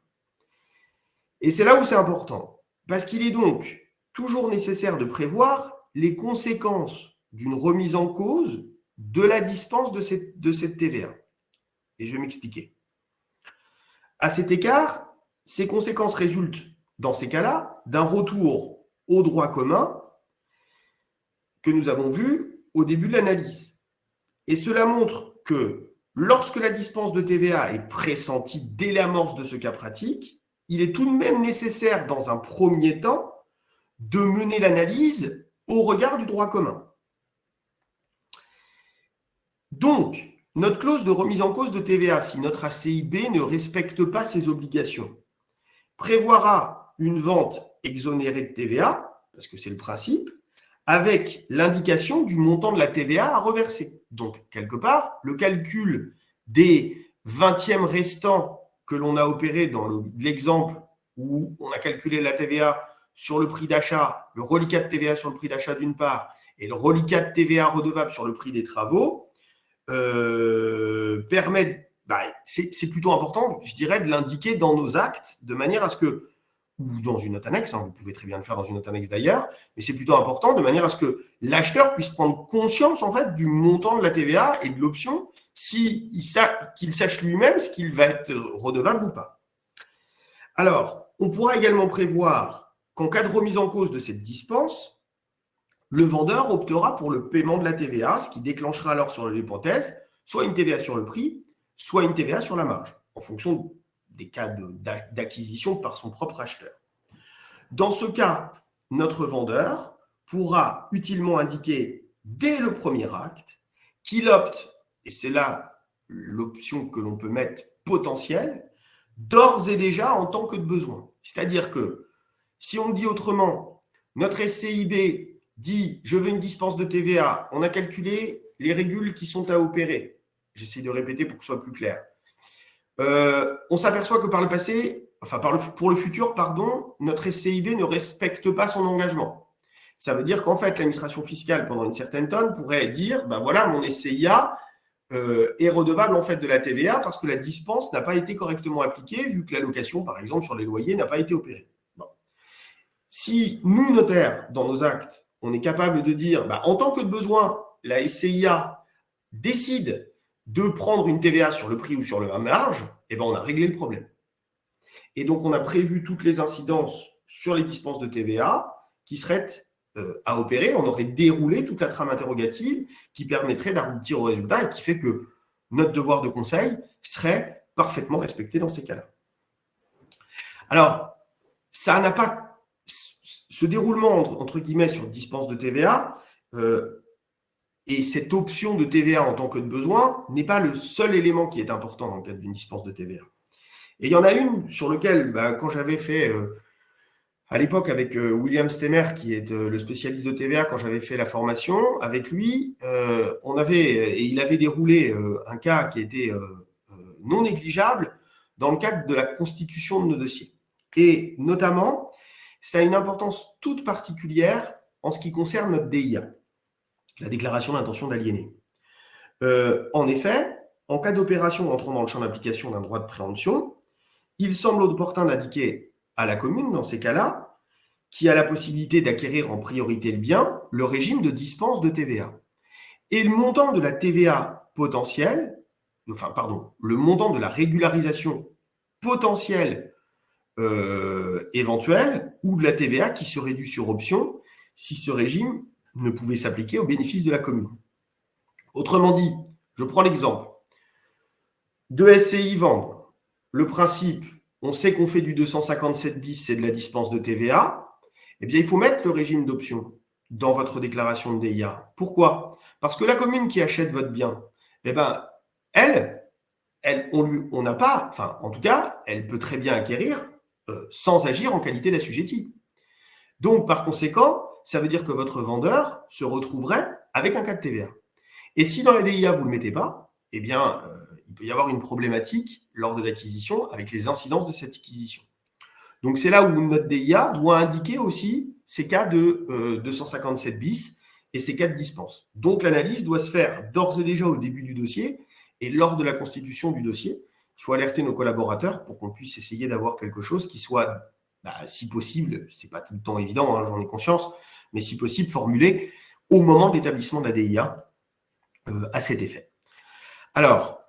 Et c'est là où c'est important, parce qu'il est donc toujours nécessaire de prévoir les conséquences d'une remise en cause de la dispense de cette TVA. Et je vais m'expliquer. À cet égard, ces conséquences résultent, dans ces cas-là, d'un retour au droit commun que nous avons vu au début de l'analyse. Et cela montre que lorsque la dispense de TVA est pressentie dès l'amorce de ce cas pratique, il est tout de même nécessaire, dans un premier temps, de mener l'analyse au regard du droit commun. Donc, notre clause de remise en cause de TVA, si notre ACIB ne respecte pas ses obligations, prévoira une vente exonérée de TVA, parce que c'est le principe, avec l'indication du montant de la TVA à reverser. Donc, quelque part, le calcul des 20e restants que l'on a opéré dans l'exemple où on a calculé la TVA sur le prix d'achat, le reliquat de TVA sur le prix d'achat d'une part, et le reliquat de TVA redevable sur le prix des travaux, permet, c'est plutôt important, je dirais, de l'indiquer dans nos actes, de manière à ce que, ou dans une note annexe, vous pouvez très bien le faire dans une note annexe d'ailleurs, mais c'est plutôt important de manière à ce que l'acheteur puisse prendre conscience en fait du montant de la TVA et de l'option, qu'il sache lui-même ce qu'il va être redevable ou pas. Alors, on pourra également prévoir qu'en cas de remise en cause de cette dispense, le vendeur optera pour le paiement de la TVA, ce qui déclenchera alors sur l'hypothèse soit une TVA sur le prix, soit une TVA sur la marge, en fonction des cas d'acquisition par son propre acheteur. Dans ce cas, notre vendeur pourra utilement indiquer dès le premier acte qu'il opte, et c'est là l'option que l'on peut mettre potentielle, d'ores et déjà en tant que de besoin. C'est-à-dire que, si on le dit autrement, notre SCIB dit « je veux une dispense de TVA », on a calculé les régules qui sont à opérer. J'essaie de répéter pour que ce soit plus clair. On s'aperçoit que par le passé, pour le futur, notre SCIB ne respecte pas son engagement. Ça veut dire qu'en fait, l'administration fiscale, pendant une certaine tonne, pourrait dire voilà, mon SCIA est redevable en fait de la TVA parce que la dispense n'a pas été correctement appliquée, vu que l'allocation, par exemple, sur les loyers n'a pas été opérée. Bon. Si nous, notaires, dans nos actes, on est capable de dire en tant que de besoin, la SCIA décide de prendre une TVA sur le prix ou sur la marge, on a réglé le problème. Et donc, on a prévu toutes les incidences sur les dispenses de TVA qui seraient à opérer, on aurait déroulé toute la trame interrogative qui permettrait d'aboutir au résultat et qui fait que notre devoir de conseil serait parfaitement respecté dans ces cas-là. Alors, ça n'a pas ce déroulement entre guillemets sur dispense de TVA et cette option de TVA en tant que de besoin n'est pas le seul élément qui est important dans le cadre d'une dispense de TVA. Et il y en a une sur laquelle, quand j'avais fait, à l'époque avec William Stemmer, qui est le spécialiste de TVA, quand j'avais fait la formation, avec lui, il avait déroulé un cas qui était non négligeable dans le cadre de la constitution de nos dossiers. Et notamment, ça a une importance toute particulière en ce qui concerne notre DIA, la déclaration d'intention d'aliéner. En effet, en cas d'opération entrant dans le champ d'application d'un droit de préemption, il semble opportun d'indiquer à la commune, dans ces cas-là, qui a la possibilité d'acquérir en priorité le bien, le régime de dispense de TVA. Et le montant de la TVA potentielle, le montant de la régularisation potentielle éventuelle ou de la TVA qui serait due sur option si ce régime ne pouvait s'appliquer au bénéfice de la commune. Autrement dit, je prends l'exemple. Deux SCI vendent. Le principe, on sait qu'on fait du 257 bis, c'est de la dispense de TVA. Eh bien, il faut mettre le régime d'option dans votre déclaration de DIA. Pourquoi? Parce que la commune qui achète votre bien, eh ben, on n'a pas, enfin, en tout cas, elle peut très bien acquérir sans agir en qualité d'assujetti. Donc, par conséquent, ça veut dire que votre vendeur se retrouverait avec un cas de TVA. Et si dans la DIA, vous ne le mettez pas, eh bien, il peut y avoir une problématique lors de l'acquisition avec les incidences de cette acquisition. Donc, c'est là où notre DIA doit indiquer aussi ces cas de 257 bis et ces cas de dispense. Donc, l'analyse doit se faire d'ores et déjà au début du dossier et lors de la constitution du dossier. Il faut alerter nos collaborateurs pour qu'on puisse essayer d'avoir quelque chose qui soit, si possible, ce n'est pas tout le temps évident, hein, j'en ai conscience, mais si possible, formulé au moment de l'établissement de la DIA à cet effet. Alors,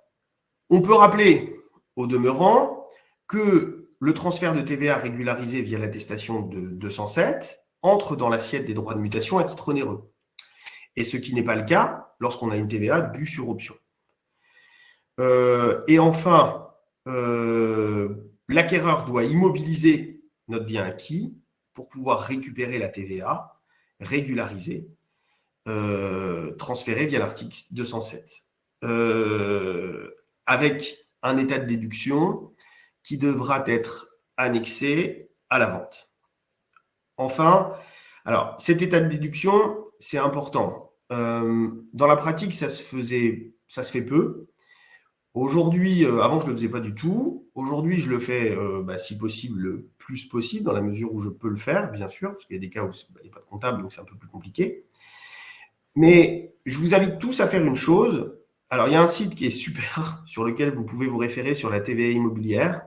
on peut rappeler au demeurant que le transfert de TVA régularisé via l'attestation de 207 entre dans l'assiette des droits de mutation à titre onéreux. Et ce qui n'est pas le cas lorsqu'on a une TVA due sur option. Et enfin, l'acquéreur doit immobiliser notre bien acquis pour pouvoir récupérer la TVA régularisée, transférée via l'article 207, avec un état de déduction qui devra être annexé à la vente. Enfin, alors, cet état de déduction, c'est important. Dans la pratique, ça se fait peu. Aujourd'hui, avant, je ne le faisais pas du tout. Aujourd'hui, je le fais, si possible, le plus possible, dans la mesure où je peux le faire, bien sûr, parce qu'il y a des cas où il n'y a pas de comptable, donc c'est un peu plus compliqué. Mais je vous invite tous à faire une chose. Alors, il y a un site qui est super, sur lequel vous pouvez vous référer sur la TVA immobilière.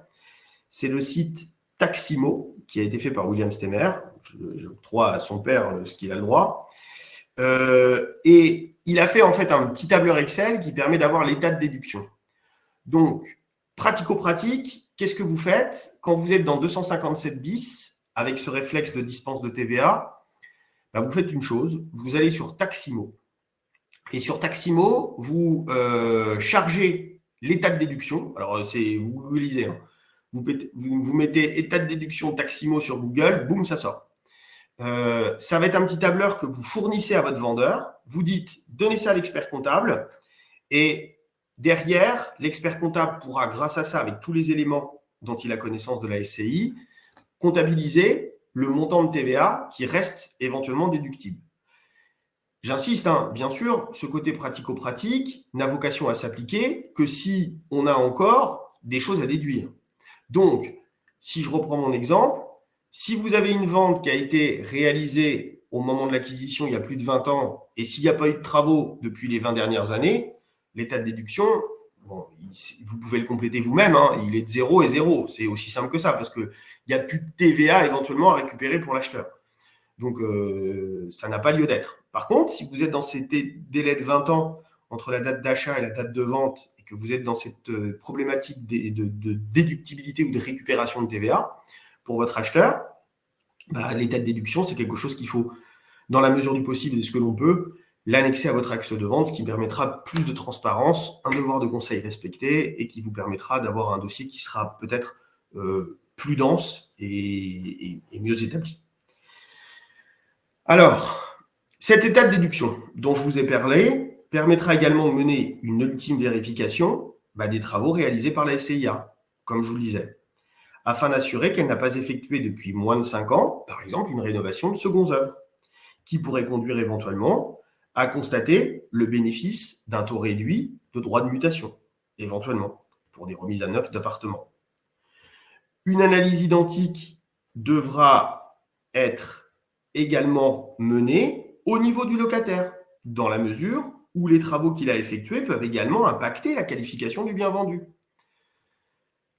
C'est le site Taximo, qui a été fait par William Stemmer. J'octroie à son père ce qu'il a le droit. Et il a fait en fait un petit tableur Excel qui permet d'avoir l'état de déduction. Donc, pratico-pratique, qu'est-ce que vous faites quand vous êtes dans 257 bis avec ce réflexe de dispense de TVA? Vous faites une chose, vous allez sur Taximo. Et sur Taximo, vous chargez l'état de déduction. Alors, vous googlisez, hein. Vous mettez état de déduction Taximo sur Google, boum, ça sort. Ça va être un petit tableur que vous fournissez à votre vendeur. Vous dites, donnez ça à l'expert comptable. Et derrière, l'expert comptable pourra, grâce à ça, avec tous les éléments dont il a connaissance de la SCI, comptabiliser le montant de TVA qui reste éventuellement déductible. J'insiste, hein, bien sûr, ce côté pratico-pratique n'a vocation à s'appliquer que si on a encore des choses à déduire. Donc, si je reprends mon exemple, si vous avez une vente qui a été réalisée au moment de l'acquisition il y a plus de 20 ans et s'il n'y a pas eu de travaux depuis les 20 dernières années, l'état de déduction, vous pouvez le compléter vous-même, hein, il est de 0 et 0. C'est aussi simple que ça parce qu'il n'y a plus de TVA éventuellement à récupérer pour l'acheteur. Donc, ça n'a pas lieu d'être. Par contre, si vous êtes dans ces délais de 20 ans entre la date d'achat et la date de vente et que vous êtes dans cette problématique de déductibilité ou de récupération de TVA pour votre acheteur, l'état de déduction, c'est quelque chose qu'il faut dans la mesure du possible et de ce que l'on peut, l'annexer à votre axe de vente, ce qui permettra plus de transparence, un devoir de conseil respecté et qui vous permettra d'avoir un dossier qui sera peut-être plus dense et mieux établi. Alors, cet état de déduction dont je vous ai parlé permettra également de mener une ultime vérification des travaux réalisés par la SCIA, comme je vous le disais, afin d'assurer qu'elle n'a pas effectué depuis moins de 5 ans, par exemple, une rénovation de secondes œuvres, qui pourrait conduire éventuellement à constater le bénéfice d'un taux réduit de droit de mutation, éventuellement, pour des remises à neuf d'appartements. Une analyse identique devra être également menée au niveau du locataire, dans la mesure où les travaux qu'il a effectués peuvent également impacter la qualification du bien vendu.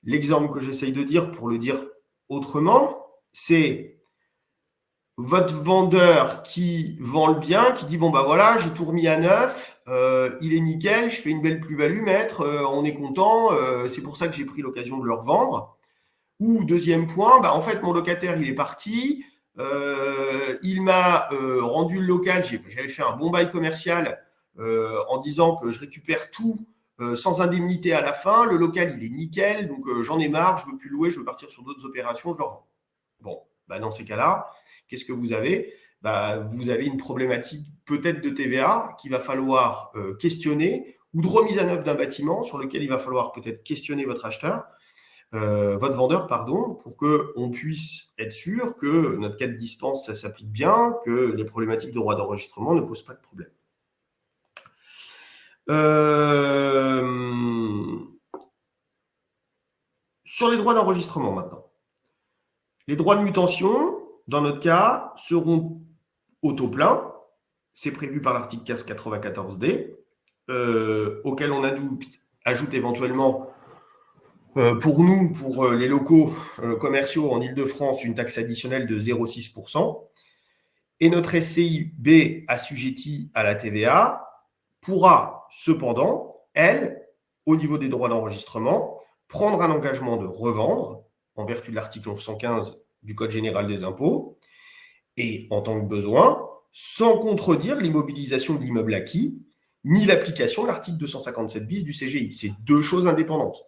L'exemple que j'essaye de dire, pour le dire autrement, c'est votre vendeur qui vend le bien, qui dit bon voilà, j'ai tout remis à neuf, il est nickel, je fais une belle plus-value, maître, on est content, c'est pour ça que j'ai pris l'occasion de le revendre. Ou deuxième point, en fait mon locataire il est parti, il m'a rendu le local, j'avais fait un bon bail commercial en disant que je récupère tout sans indemnité à la fin, le local il est nickel, donc j'en ai marre, je ne veux plus louer, je veux partir sur d'autres opérations, je le revends. Bon, dans ces cas-là, qu'est-ce que vous avez ? Vous avez une problématique peut-être de TVA qu'il va falloir questionner, ou de remise à neuf d'un bâtiment sur lequel il va falloir peut-être questionner votre acheteur, votre vendeur, pardon, pour qu'on puisse être sûr que notre cas de dispense, ça s'applique bien, que les problématiques de droit d'enregistrement ne posent pas de problème. Sur les droits d'enregistrement maintenant. Les droits de mutation, dans notre cas, seront au taux plein. C'est prévu par l'article 1594D, auquel on ajoute éventuellement, pour nous, pour les locaux commerciaux en Ile-de-France, une taxe additionnelle de 0,6%. Et notre SCIB assujettie à la TVA pourra cependant, elle, au niveau des droits d'enregistrement, prendre un engagement de revendre, en vertu de l'article 115 du Code général des impôts, et en tant que besoin, sans contredire l'immobilisation de l'immeuble acquis, ni l'application de l'article 257 bis du CGI. C'est deux choses indépendantes.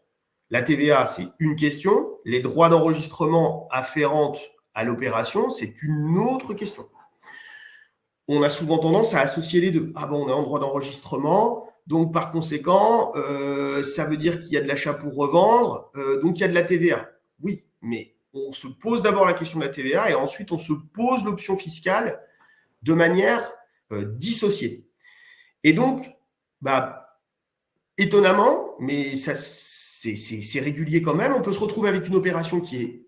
La TVA, c'est une question. Les droits d'enregistrement afférentes à l'opération, c'est une autre question. On a souvent tendance à associer les deux. On est en droit d'enregistrement, donc par conséquent, ça veut dire qu'il y a de l'achat pour revendre, donc il y a de la TVA. Oui, mais on se pose d'abord la question de la TVA et ensuite on se pose l'option fiscale de manière dissociée. Et donc, étonnamment, mais ça, c'est régulier quand même, on peut se retrouver avec une opération qui est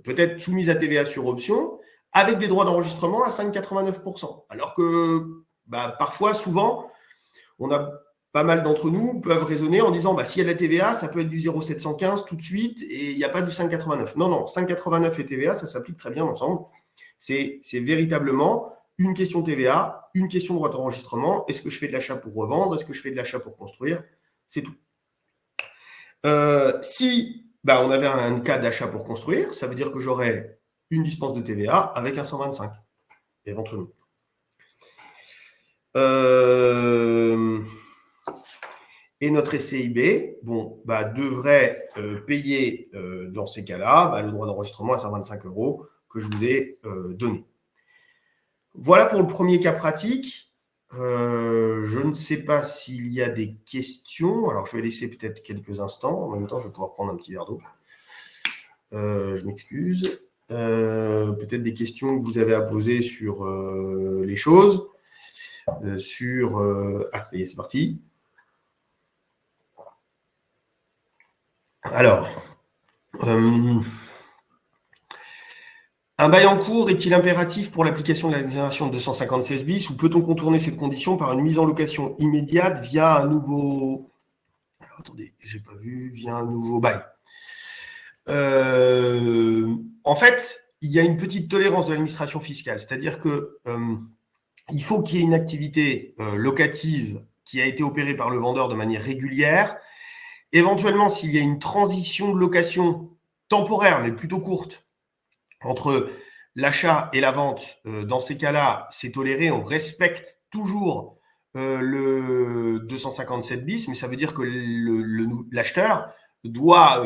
peut-être soumise à TVA sur option, avec des droits d'enregistrement à 5,89%. Alors que parfois, souvent, on a pas mal d'entre nous peuvent raisonner en disant s'il y a de la TVA, ça peut être du 0,715 tout de suite et il n'y a pas du 5,89. Non, 5,89 et TVA, ça s'applique très bien ensemble. C'est véritablement une question TVA, une question de droit d'enregistrement. Est-ce que je fais de l'achat pour revendre ? Est-ce que je fais de l'achat pour construire ? C'est tout. Si on avait un cas d'achat pour construire, ça veut dire que j'aurais une dispense de TVA avec un 125, éventuellement. Et notre SCIB devrait payer dans ces cas-là le droit d'enregistrement à 125 € que je vous ai donné. Voilà pour le premier cas pratique. Je ne sais pas s'il y a des questions. Alors, je vais laisser peut-être quelques instants. En même temps, je vais pouvoir prendre un petit verre d'eau. Je m'excuse. Peut-être des questions que vous avez à poser sur les choses. Ça y est, c'est parti. Alors, un bail en cours est-il impératif pour l'application de l'exonération de 256 bis ou peut-on contourner cette condition par une mise en location immédiate via un nouveau... Alors, attendez, j'ai pas vu, via un nouveau bail. En fait, il y a une petite tolérance de l'administration fiscale, c'est-à-dire que il faut qu'il y ait une activité locative qui a été opérée par le vendeur de manière régulière. Éventuellement, s'il y a une transition de location temporaire, mais plutôt courte, entre l'achat et la vente, dans ces cas-là, c'est toléré, on respecte toujours le 257 bis, mais ça veut dire que l'acheteur doit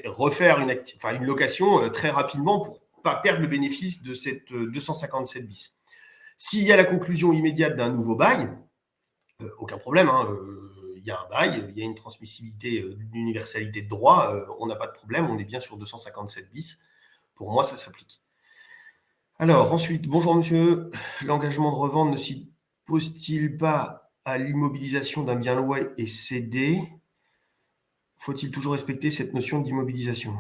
refaire une location très rapidement pour ne pas perdre le bénéfice de cette 257 bis. S'il y a la conclusion immédiate d'un nouveau bail, aucun problème, hein, il y a un bail, il y a une transmissibilité, une universalité de droit, on n'a pas de problème, on est bien sur 257 bis. Pour moi, ça s'applique. Alors, ensuite, bonjour monsieur, l'engagement de revente ne s'y pose-t-il pas à l'immobilisation d'un bien loué et cédé? Faut-il toujours respecter cette notion d'immobilisation?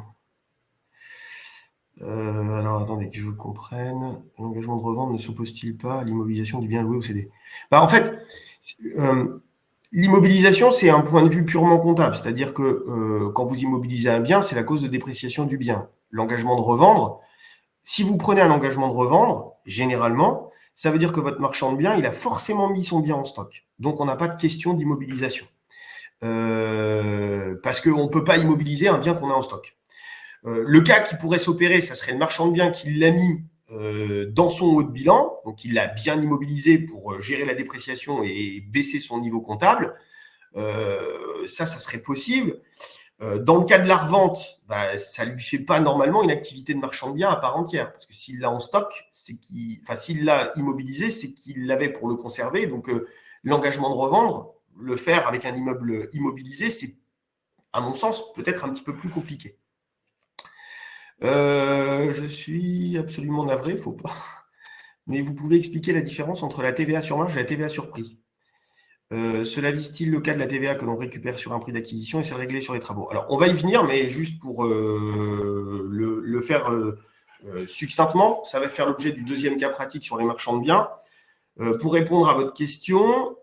Alors, attendez que je comprenne. L'engagement de revente ne s'oppose-t-il pas à l'immobilisation du bien loué ou cédé? En fait, l'immobilisation, c'est un point de vue purement comptable. C'est-à-dire que quand vous immobilisez un bien, c'est la cause de dépréciation du bien. L'engagement de revendre, si vous prenez un engagement de revendre, généralement, ça veut dire que votre marchand de biens, il a forcément mis son bien en stock. Donc, on n'a pas de question d'immobilisation. Parce qu'on ne peut pas immobiliser un bien qu'on a en stock. Le cas qui pourrait s'opérer, ça serait le marchand de biens qui l'a mis dans son haut de bilan, donc il l'a bien immobilisé pour gérer la dépréciation et baisser son niveau comptable. Ça serait possible. Dans le cas de la revente, ça ne lui fait pas normalement une activité de marchand de biens à part entière. Parce que s'il l'a en stock, s'il l'a immobilisé, c'est qu'il l'avait pour le conserver. Donc, l'engagement de revendre, le faire avec un immeuble immobilisé, c'est, à mon sens, peut-être un petit peu plus compliqué. Je suis absolument navré, faut pas. Mais vous pouvez expliquer la différence entre la TVA sur marge et la TVA sur prix. Cela vise-t-il le cas de la TVA que l'on récupère sur un prix d'acquisition et celle réglée sur les travaux? Alors, on va y venir, mais juste pour le faire succinctement, ça va faire l'objet du deuxième cas pratique sur les marchands de biens. Pour répondre à votre question,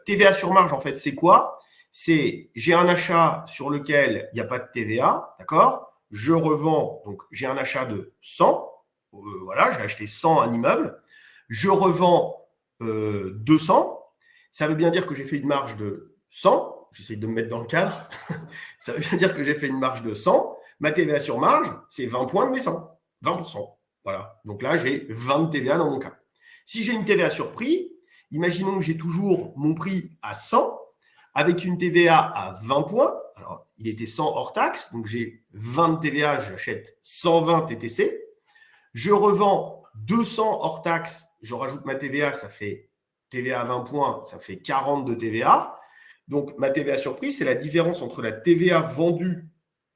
TVA sur marge, en fait, c'est quoi? C'est j'ai un achat sur lequel il n'y a pas de TVA, d'accord? Je revends, donc j'ai un achat de 100, voilà, j'ai acheté 100 un immeuble, je revends 200, ça veut bien dire que j'ai fait une marge de 100, j'essaie de me mettre dans le cadre, ça veut bien dire que j'ai fait une marge de 100, ma TVA sur marge, c'est 20 points de mes 100, 20%, voilà, donc là j'ai 20 de TVA dans mon cas. Si j'ai une TVA sur prix, imaginons que j'ai toujours mon prix à 100, avec une TVA à 20 points, alors il était 100 hors taxe, donc j'ai 20 de TVA, j'achète 120 TTC, je revends 200 hors taxe, je rajoute ma TVA, ça fait TVA à 20 points, ça fait 40 de TVA. Donc ma TVA sur prix, c'est la différence entre la TVA vendue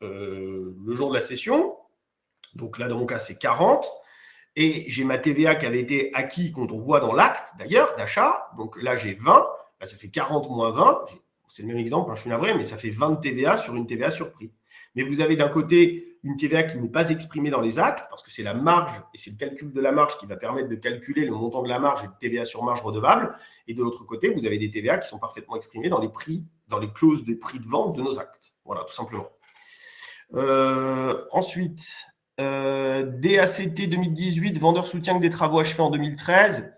le jour de la cession, donc là dans mon cas c'est 40, et j'ai ma TVA qui avait été acquise quand on voit dans l'acte d'ailleurs d'achat, donc là j'ai 20, là, ça fait 40 moins 20, c'est le même exemple, hein, je suis navré, mais ça fait 20 de TVA sur une TVA sur prix. Mais vous avez d'un côté une TVA qui n'est pas exprimée dans les actes, parce que c'est la marge, et c'est le calcul de la marge qui va permettre de calculer le montant de la marge et de TVA sur marge redevable. Et de l'autre côté, vous avez des TVA qui sont parfaitement exprimées dans les prix, dans les clauses des prix de vente de nos actes. Voilà, tout simplement. Ensuite, DACT 2018, vendeur soutient que des travaux achevés en 2013.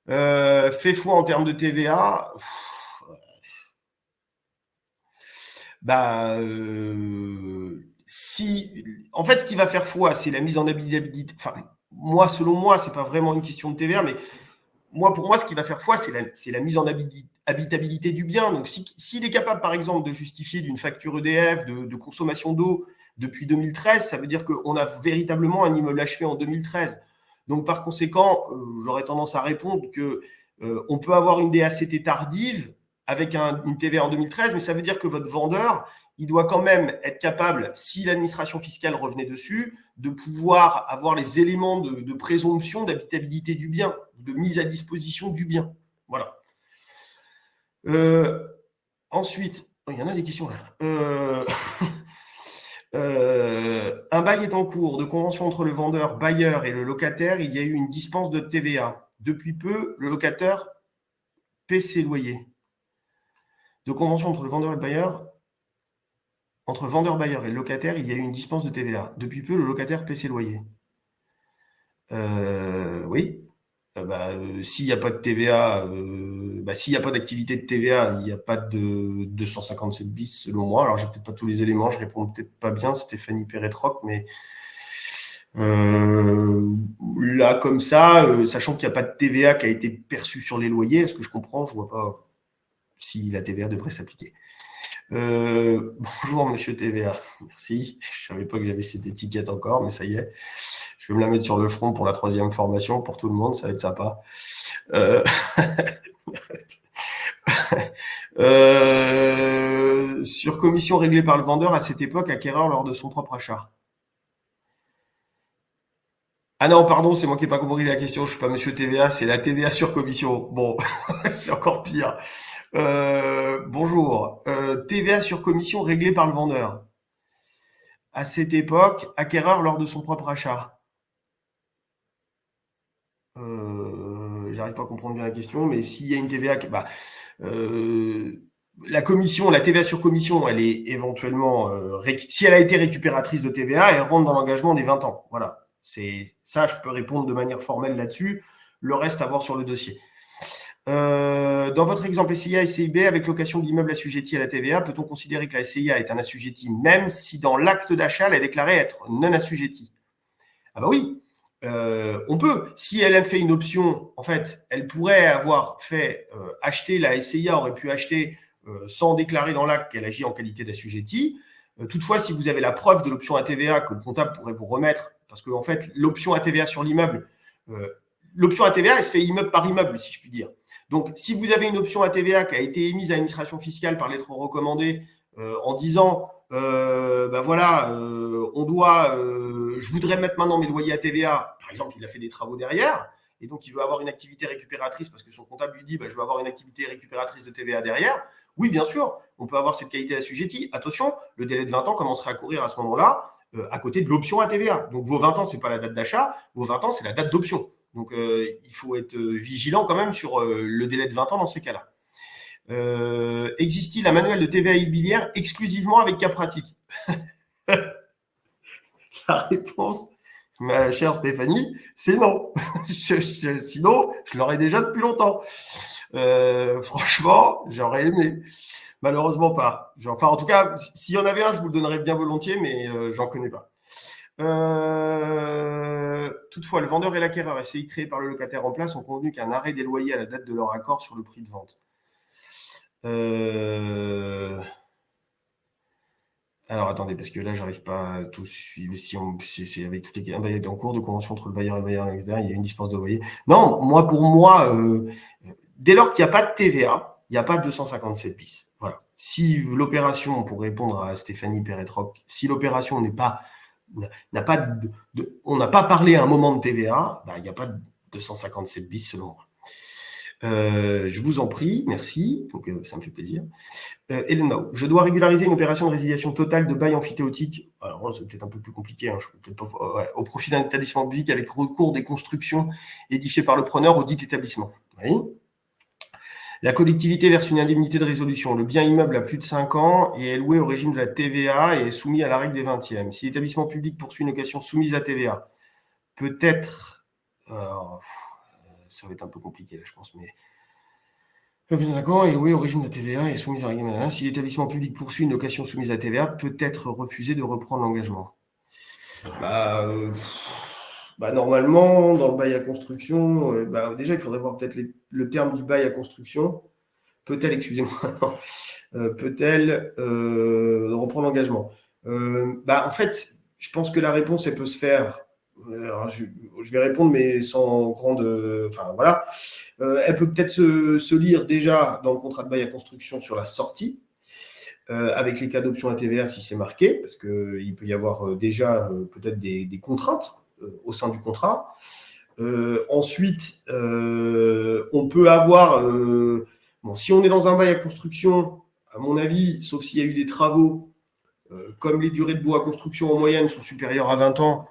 Fait foi en termes de TVA. En fait, ce qui va faire foi, c'est la mise en habitabilité. Enfin, selon moi, c'est pas vraiment une question de TVA, mais pour moi, ce qui va faire foi, c'est la mise en habitabilité du bien. Donc, s'il est capable, par exemple, de justifier d'une facture EDF, de consommation d'eau depuis 2013, ça veut dire qu'on a véritablement un immeuble achevé en 2013. Donc, par conséquent, j'aurais tendance à répondre qu'on peut avoir une DACT tardive avec une TVA en 2013, mais ça veut dire que votre vendeur, il doit quand même être capable, si l'administration fiscale revenait dessus, de pouvoir avoir les éléments de présomption d'habitabilité du bien, de mise à disposition du bien. Voilà. Ensuite, il y en a des questions là. Un bail est en cours de convention entre le vendeur, bailleur et le locataire. Il y a eu une dispense de TVA. Depuis peu, le locataire paie ses loyers. De convention entre le vendeur et le bailleur, entre vendeur-bailleur et le locataire, il y a eu une dispense de TVA. Depuis peu, le locataire paie ses loyers. Oui. S'il n'y a pas de TVA, s'il n'y a pas d'activité de TVA, il n'y a pas de 257 bis selon moi. Alors, j'ai peut-être pas tous les éléments, je réponds peut-être pas bien, Stéphanie Perretroc, mais Là, comme ça, sachant qu'il n'y a pas de TVA qui a été perçue sur les loyers, est-ce que je comprends? Je ne vois pas si la TVA devrait s'appliquer. Bonjour, monsieur TVA. Merci. Je ne savais pas que j'avais cette étiquette encore, mais ça y est. Je vais me la mettre sur le front pour la 3e formation, pour tout le monde, ça va être sympa. Sur commission réglée par le vendeur à cette époque, acquéreur lors de son propre achat. Ah non, pardon, c'est moi qui n'ai pas compris la question, je ne suis pas monsieur TVA, c'est la TVA sur commission. Bon, c'est encore pire. Bonjour, TVA sur commission réglée par le vendeur. À cette époque, acquéreur lors de son propre achat. J'arrive pas à comprendre bien la question, mais s'il y a une TVA, la commission, la TVA sur commission, elle est éventuellement, si elle a été récupératrice de TVA, elle rentre dans l'engagement des 20 ans. Voilà. C'est ça, je peux répondre de manière formelle là-dessus. Le reste à voir sur le dossier. Dans votre exemple SCIA et SCIB, avec location d'immeubles assujettis à la TVA, peut-on considérer que la SCIA est un assujetti, même si dans l'acte d'achat, elle est déclarée être non assujettie? Ah bah oui, on peut. Si elle a fait une option, en fait, elle pourrait avoir fait acheter, la SCIA aurait pu acheter sans déclarer dans l'acte qu'elle agit en qualité d'assujetti. Toutefois, si vous avez la preuve de l'option à TVA que le comptable pourrait vous remettre, parce que en fait, l'option à TVA sur l'immeuble, l'option à TVA, elle se fait immeuble par immeuble, si je puis dire. Donc, si vous avez une option à TVA qui a été émise à l'administration fiscale par lettre recommandée en disant ben voilà, on doit, je voudrais mettre maintenant mes loyers à TVA, par exemple, il a fait des travaux derrière, et donc il veut avoir une activité récupératrice parce que son comptable lui dit, ben, je veux avoir une activité récupératrice de TVA derrière. Oui, bien sûr, on peut avoir cette qualité d'assujetti. Attention, le délai de 20 ans commencerait à courir à ce moment-là, à côté de l'option à TVA. Donc vos 20 ans, ce n'est pas la date d'achat, vos 20 ans, c'est la date d'option. Donc il faut être vigilant quand même sur le délai de 20 ans dans ces cas-là. Existe-t-il un manuel de TVA immobilière exclusivement avec cas pratique? La réponse, ma chère Stéphanie, c'est non. Sinon, je l'aurais déjà depuis longtemps. Franchement, j'aurais aimé. Malheureusement pas. Enfin, en tout cas, s'il y en avait un, je vous le donnerais bien volontiers, mais j'en connais pas. Toutefois, le vendeur et l'acquéreur, SCI créé par le locataire en place, ont convenu qu'un arrêt des loyers à la date de leur accord sur le prix de vente. Alors attendez, parce que là, j'arrive pas à tout suivre. Si c'est avec toutes les. Il est en cours de convention entre le bailleur et le bailleur, etc. Il y a une dispense de loyer. Non, pour moi, dès lors qu'il n'y a pas de TVA, il n'y a pas de 257 bis. Voilà. Si l'opération, pour répondre à Stéphanie Perretroc, si l'opération n'a pas on n'a pas parlé à un moment de TVA, il n'y a pas de 257 bis selon moi. Je vous en prie, merci. Donc, ça me fait plaisir. Elena, je dois régulariser une opération de résiliation totale de bail amphithéotique. Alors, c'est peut-être un peu plus compliqué. Hein, au profit d'un établissement public avec recours des constructions édifiées par le preneur au dit établissement. Oui. La collectivité verse une indemnité de résolution. Le bien immeuble a plus de 5 ans et est loué au régime de la TVA et est soumis à la règle des 20e. Si l'établissement public poursuit une location soumise à TVA, peut-être. Ça va être un peu compliqué là, je pense, mais. Plus de 5 ans et loué au régime de la TVA et soumise à la règle des 20e. Si l'établissement public poursuit une location soumise à la TVA, peut être refusé de reprendre l'engagement. Normalement, dans le bail à construction, déjà, il faudrait voir peut-être le terme du bail à construction. Peut-elle, excusez-moi, peut-elle reprendre l'engagement? En fait, je pense que la réponse, elle peut se faire. Alors, je vais répondre, mais sans grande. Enfin, voilà. Elle peut peut-être se lire déjà dans le contrat de bail à construction sur la sortie, avec les cas d'option à TVA si c'est marqué, parce qu'il peut y avoir déjà peut-être des contraintes au sein du contrat. Ensuite, on peut avoir. Si on est dans un bail à construction, à mon avis, sauf s'il y a eu des travaux, comme les durées de bois à construction en moyenne sont supérieures à 20 ans,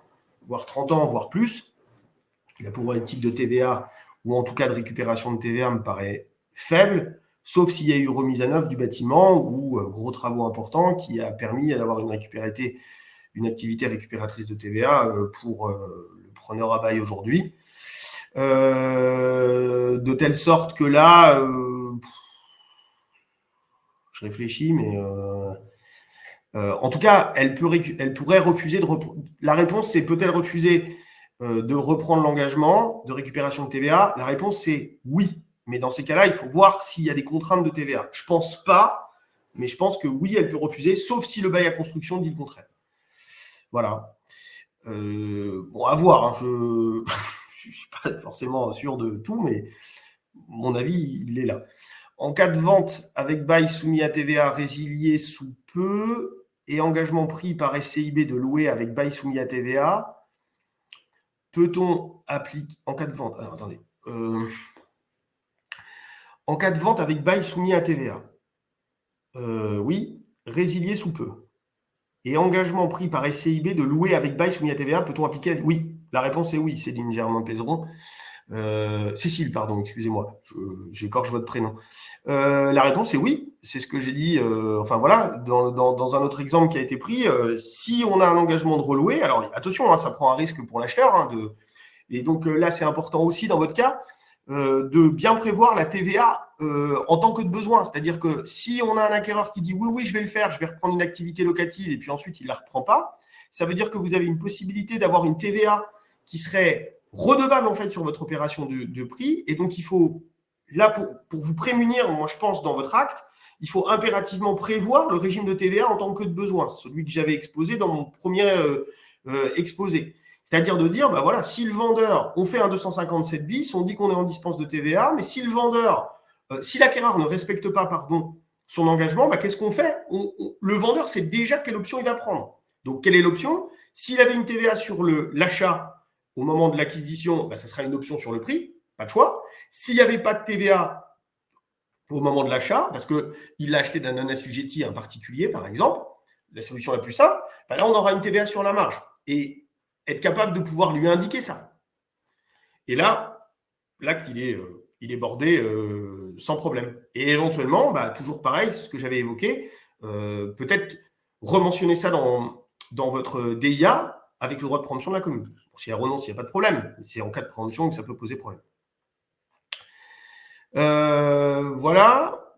voire 30 ans, voire plus, la pouvoir type de TVA ou en tout cas de récupération de TVA me paraît faible, sauf s'il y a eu remise à neuf du bâtiment ou gros travaux importants qui a permis d'avoir une activité récupératrice de TVA pour le preneur à bail aujourd'hui. De telle sorte que là, je réfléchis, mais En tout cas, elle pourrait refuser de reprendre. La réponse, c'est peut-elle refuser de reprendre l'engagement de récupération de TVA? La réponse, c'est oui. Mais dans ces cas-là, il faut voir s'il y a des contraintes de TVA. Je ne pense pas, mais je pense que oui, elle peut refuser, sauf si le bail à construction dit le contraire. Voilà. Bon, à voir. Hein. Je ne suis pas forcément sûr de tout, mais mon avis, il est là. En cas de vente avec bail soumis à TVA résilié sous peu et engagement pris par SCIB de louer avec bail soumis à TVA, peut-on appliquer en cas de vente? Alors attendez. En cas de vente avec bail soumis à TVA, oui, résilié sous peu. Et engagement pris par SCIB de louer avec bail soumis à TVA, peut-on appliquer? Oui, la réponse est oui, Céline Germain-Pézeron. Cécile, pardon, excusez-moi, j'écorche votre prénom. La réponse est oui, c'est ce que j'ai dit. Enfin voilà, dans un autre exemple qui a été pris, si on a un engagement de relouer, alors attention, hein, ça prend un risque pour l'acheteur. Hein, et donc là, c'est important aussi dans votre cas de bien prévoir la TVA en tant que de besoin. C'est-à-dire que si on a un acquéreur qui dit oui, oui, je vais le faire, je vais reprendre une activité locative et puis ensuite il ne la reprend pas, ça veut dire que vous avez une possibilité d'avoir une TVA qui serait redevable en fait sur votre opération de prix. Et donc il faut, là pour vous prémunir, moi je pense dans votre acte, il faut impérativement prévoir le régime de TVA en tant que de besoin, celui que j'avais exposé dans mon premier exposé. C'est-à-dire de dire, bah voilà, si le vendeur, on fait un 257 bis, on dit qu'on est en dispense de TVA, mais si le vendeur, si l'acquéreur ne respecte pas, son engagement, bah, qu'est-ce qu'on fait? Le vendeur sait déjà quelle option il va prendre. Donc, quelle est l'option? S'il avait une TVA sur l'achat au moment de l'acquisition, bah, ça sera une option sur le prix, pas de choix. S'il n'y avait pas de TVA au moment de l'achat, parce qu'il l'a acheté d'un non-assujetti, un particulier, par exemple, la solution la plus simple, bah là, on aura une TVA sur la marge. Et être capable de pouvoir lui indiquer ça. Et là, l'acte, il est bordé sans problème. Et éventuellement, bah, toujours pareil, c'est ce que j'avais évoqué, peut-être rementionner ça dans votre DIA avec le droit de préemption de la commune. Si elle renonce, il n'y a pas de problème. C'est en cas de préemption que ça peut poser problème. Voilà.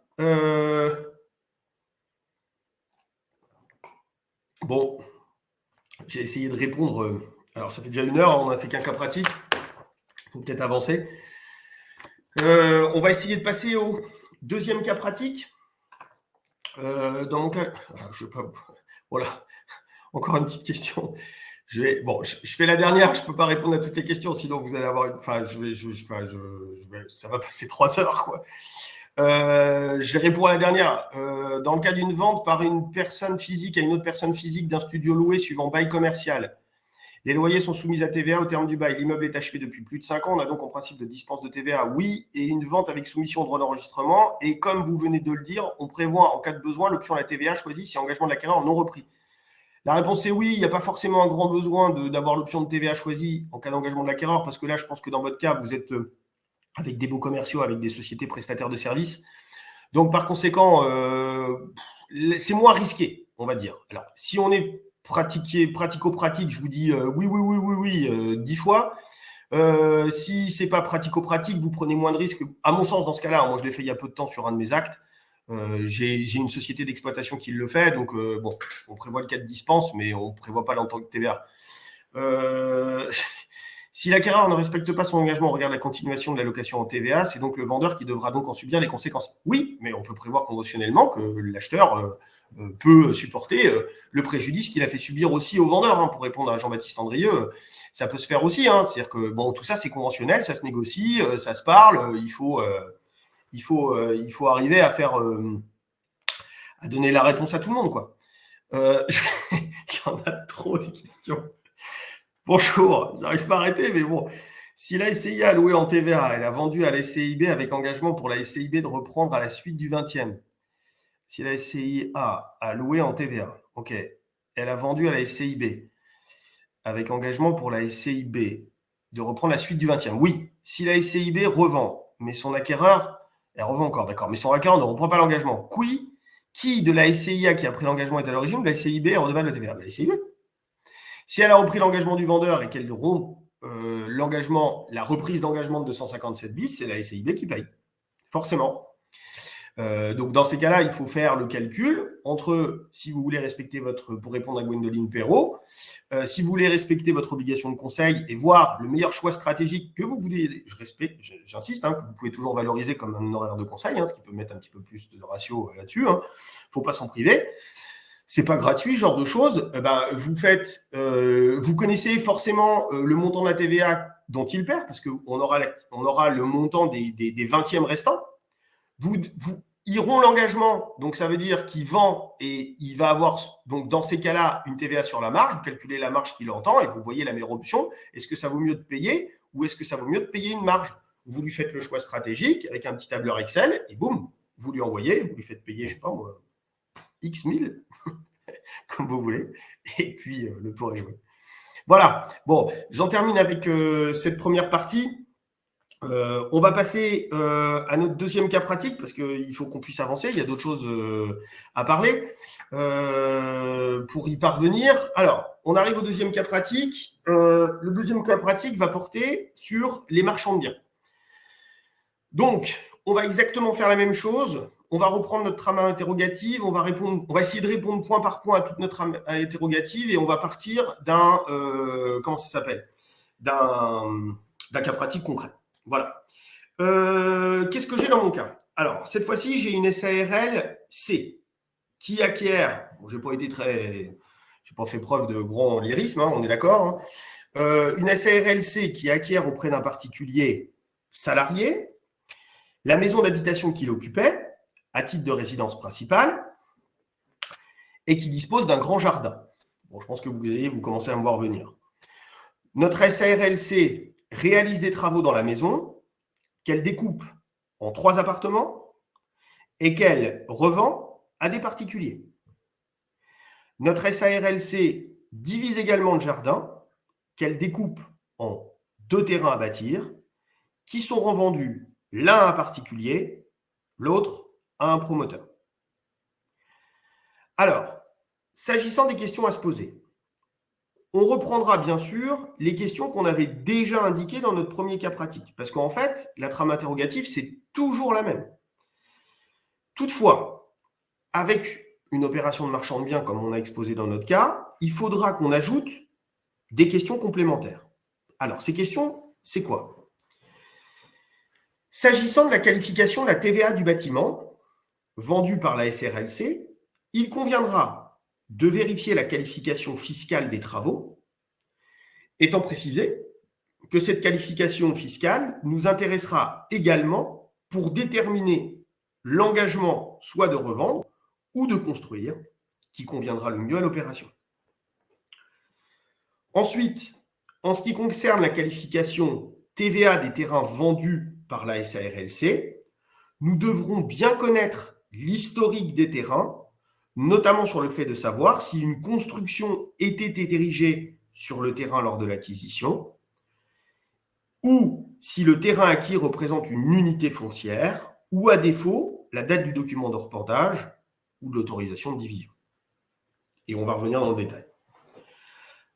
Bon, j'ai essayé de répondre. Alors, ça fait déjà 1 heure, on n'a fait qu'un cas pratique. Il faut peut-être avancer. On va essayer de passer au deuxième cas pratique. Dans mon cas, je sais pas. Voilà, encore une petite question. Je fais la dernière. Je peux pas répondre à toutes les questions, sinon vous allez avoir une. Enfin, ça va passer 3 heures, quoi. Je réponds à la dernière. Dans le cas d'une vente par une personne physique à une autre personne physique d'un studio loué suivant bail commercial, les loyers sont soumis à TVA au terme du bail. L'immeuble est achevé depuis plus de 5 ans. On a donc en principe de dispense de TVA, oui, et une vente avec soumission au droit d'enregistrement. Et comme vous venez de le dire, on prévoit en cas de besoin l'option à la TVA choisie si engagement de l'acquéreur non repris. La réponse est oui. Il n'y a pas forcément un grand besoin d'avoir l'option de TVA choisie en cas d'engagement de l'acquéreur, parce que là, je pense que dans votre cas, vous êtes avec des baux commerciaux, avec des sociétés prestataires de services. Donc, par conséquent, c'est moins risqué, on va dire. Alors, si on est pratico-pratique, je vous dis oui, 10 fois. Si c'est pas pratico-pratique, vous prenez moins de risques. À mon sens, dans ce cas-là, moi je l'ai fait il y a peu de temps sur un de mes actes. J'ai une société d'exploitation qui le fait, donc bon, on prévoit le cas de dispense, mais on ne prévoit pas l'entente de TVA. Si l'acquéreur ne respecte pas son engagement au regard de la continuation de la location en TVA, c'est donc le vendeur qui devra donc en subir les conséquences. Oui, mais on peut prévoir conventionnellement que l'acheteur peut supporter le préjudice qu'il a fait subir aussi au vendeur. Hein, pour répondre à Jean-Baptiste Andrieux, ça peut se faire aussi. Hein, c'est-à-dire que bon, tout ça, c'est conventionnel, ça se négocie, ça se parle. Il faut arriver à faire, à donner la réponse à tout le monde, quoi. Il y en a trop de questions. Bonjour, j'arrive pas à arrêter, mais bon. Si la SCIA a loué en TVA, elle a vendu à la SCIB avec engagement pour la SCIB de reprendre à la suite du 20e. Si la SCIA a loué en TVA, ok, elle a vendu à la SCIB avec engagement pour la SCIB de reprendre la suite du 20e. Oui, si la SCIB revend, mais son acquéreur, elle revend encore, d'accord, mais son acquéreur ne reprend pas l'engagement. Qui de la SCIA qui a pris l'engagement est à l'origine de la SCIB est redevable de TVA? La SCIB. Si elle a repris l'engagement du vendeur et qu'elle rompt l'engagement, la reprise d'engagement de 257 bis, c'est la SCIB qui paye, forcément. Donc, dans ces cas-là, il faut faire le calcul entre, si vous voulez respecter pour répondre à Gwendoline Perrault, si vous voulez respecter votre obligation de conseil et voir le meilleur choix stratégique que vous voulez, j'insiste, que vous pouvez toujours valoriser comme un honoraire de conseil, ce qui peut mettre un petit peu plus de ratio là-dessus, il ne faut pas s'en priver. C'est pas gratuit, ce genre de choses. Vous connaissez forcément le montant de la TVA dont il perd, parce qu'on aura le montant des 20e restants. Vous iront l'engagement, donc ça veut dire qu'il vend et il va avoir, donc dans ces cas-là, une TVA sur la marge. Vous calculez la marge qu'il entend et vous voyez la meilleure option. Est-ce que ça vaut mieux de payer ou est-ce que ça vaut mieux de payer une marge? Vous lui faites le choix stratégique avec un petit tableur Excel et boum, vous lui envoyez, vous lui faites payer, je ne sais pas moi, X 1000, comme vous voulez, et puis le tour est joué. Voilà, bon, j'en termine avec cette première partie. On va passer à notre deuxième cas pratique parce qu'il faut qu'on puisse avancer. Il y a d'autres choses à parler pour y parvenir. Alors, on arrive au deuxième cas pratique. Le deuxième cas pratique va porter sur les marchands de biens. Donc, on va exactement faire la même chose. On va reprendre notre trame interrogative. On va essayer de répondre point par point à toute notre trame interrogative et on va partir d'un d'un cas pratique concret. Voilà. Qu'est-ce que j'ai dans mon cas? Alors, cette fois-ci, j'ai une SARL C qui acquiert, je n'ai pas fait preuve de grand lyrisme, on est d'accord, une SARL C qui acquiert auprès d'un particulier salarié la maison d'habitation qu'il occupait à titre de résidence principale et qui dispose d'un grand jardin. Bon, je pense que vous commencez à me voir venir. Notre SARL C réalise des travaux dans la maison qu'elle découpe en 3 appartements et qu'elle revend à des particuliers. Notre SARL C divise également le jardin qu'elle découpe en 2 terrains à bâtir qui sont revendus l'un à un particulier, l'autre à un promoteur. Alors, s'agissant des questions à se poser, on reprendra bien sûr les questions qu'on avait déjà indiquées dans notre premier cas pratique. Parce qu'en fait, la trame interrogative, c'est toujours la même. Toutefois, avec une opération de marchand de biens comme on a exposé dans notre cas, il faudra qu'on ajoute des questions complémentaires. Alors, ces questions, c'est quoi? S'agissant de la qualification de la TVA du bâtiment vendu par la SARL C, il conviendra de vérifier la qualification fiscale des travaux, étant précisé que cette qualification fiscale nous intéressera également pour déterminer l'engagement soit de revendre ou de construire qui conviendra le mieux à l'opération. Ensuite, en ce qui concerne la qualification TVA des terrains vendus par la SARL C, nous devrons bien connaître l'historique des terrains, notamment sur le fait de savoir si une construction était érigée sur le terrain lors de l'acquisition ou si le terrain acquis représente une unité foncière ou à défaut la date du document de reportage ou de l'autorisation de division. Et on va revenir dans le détail.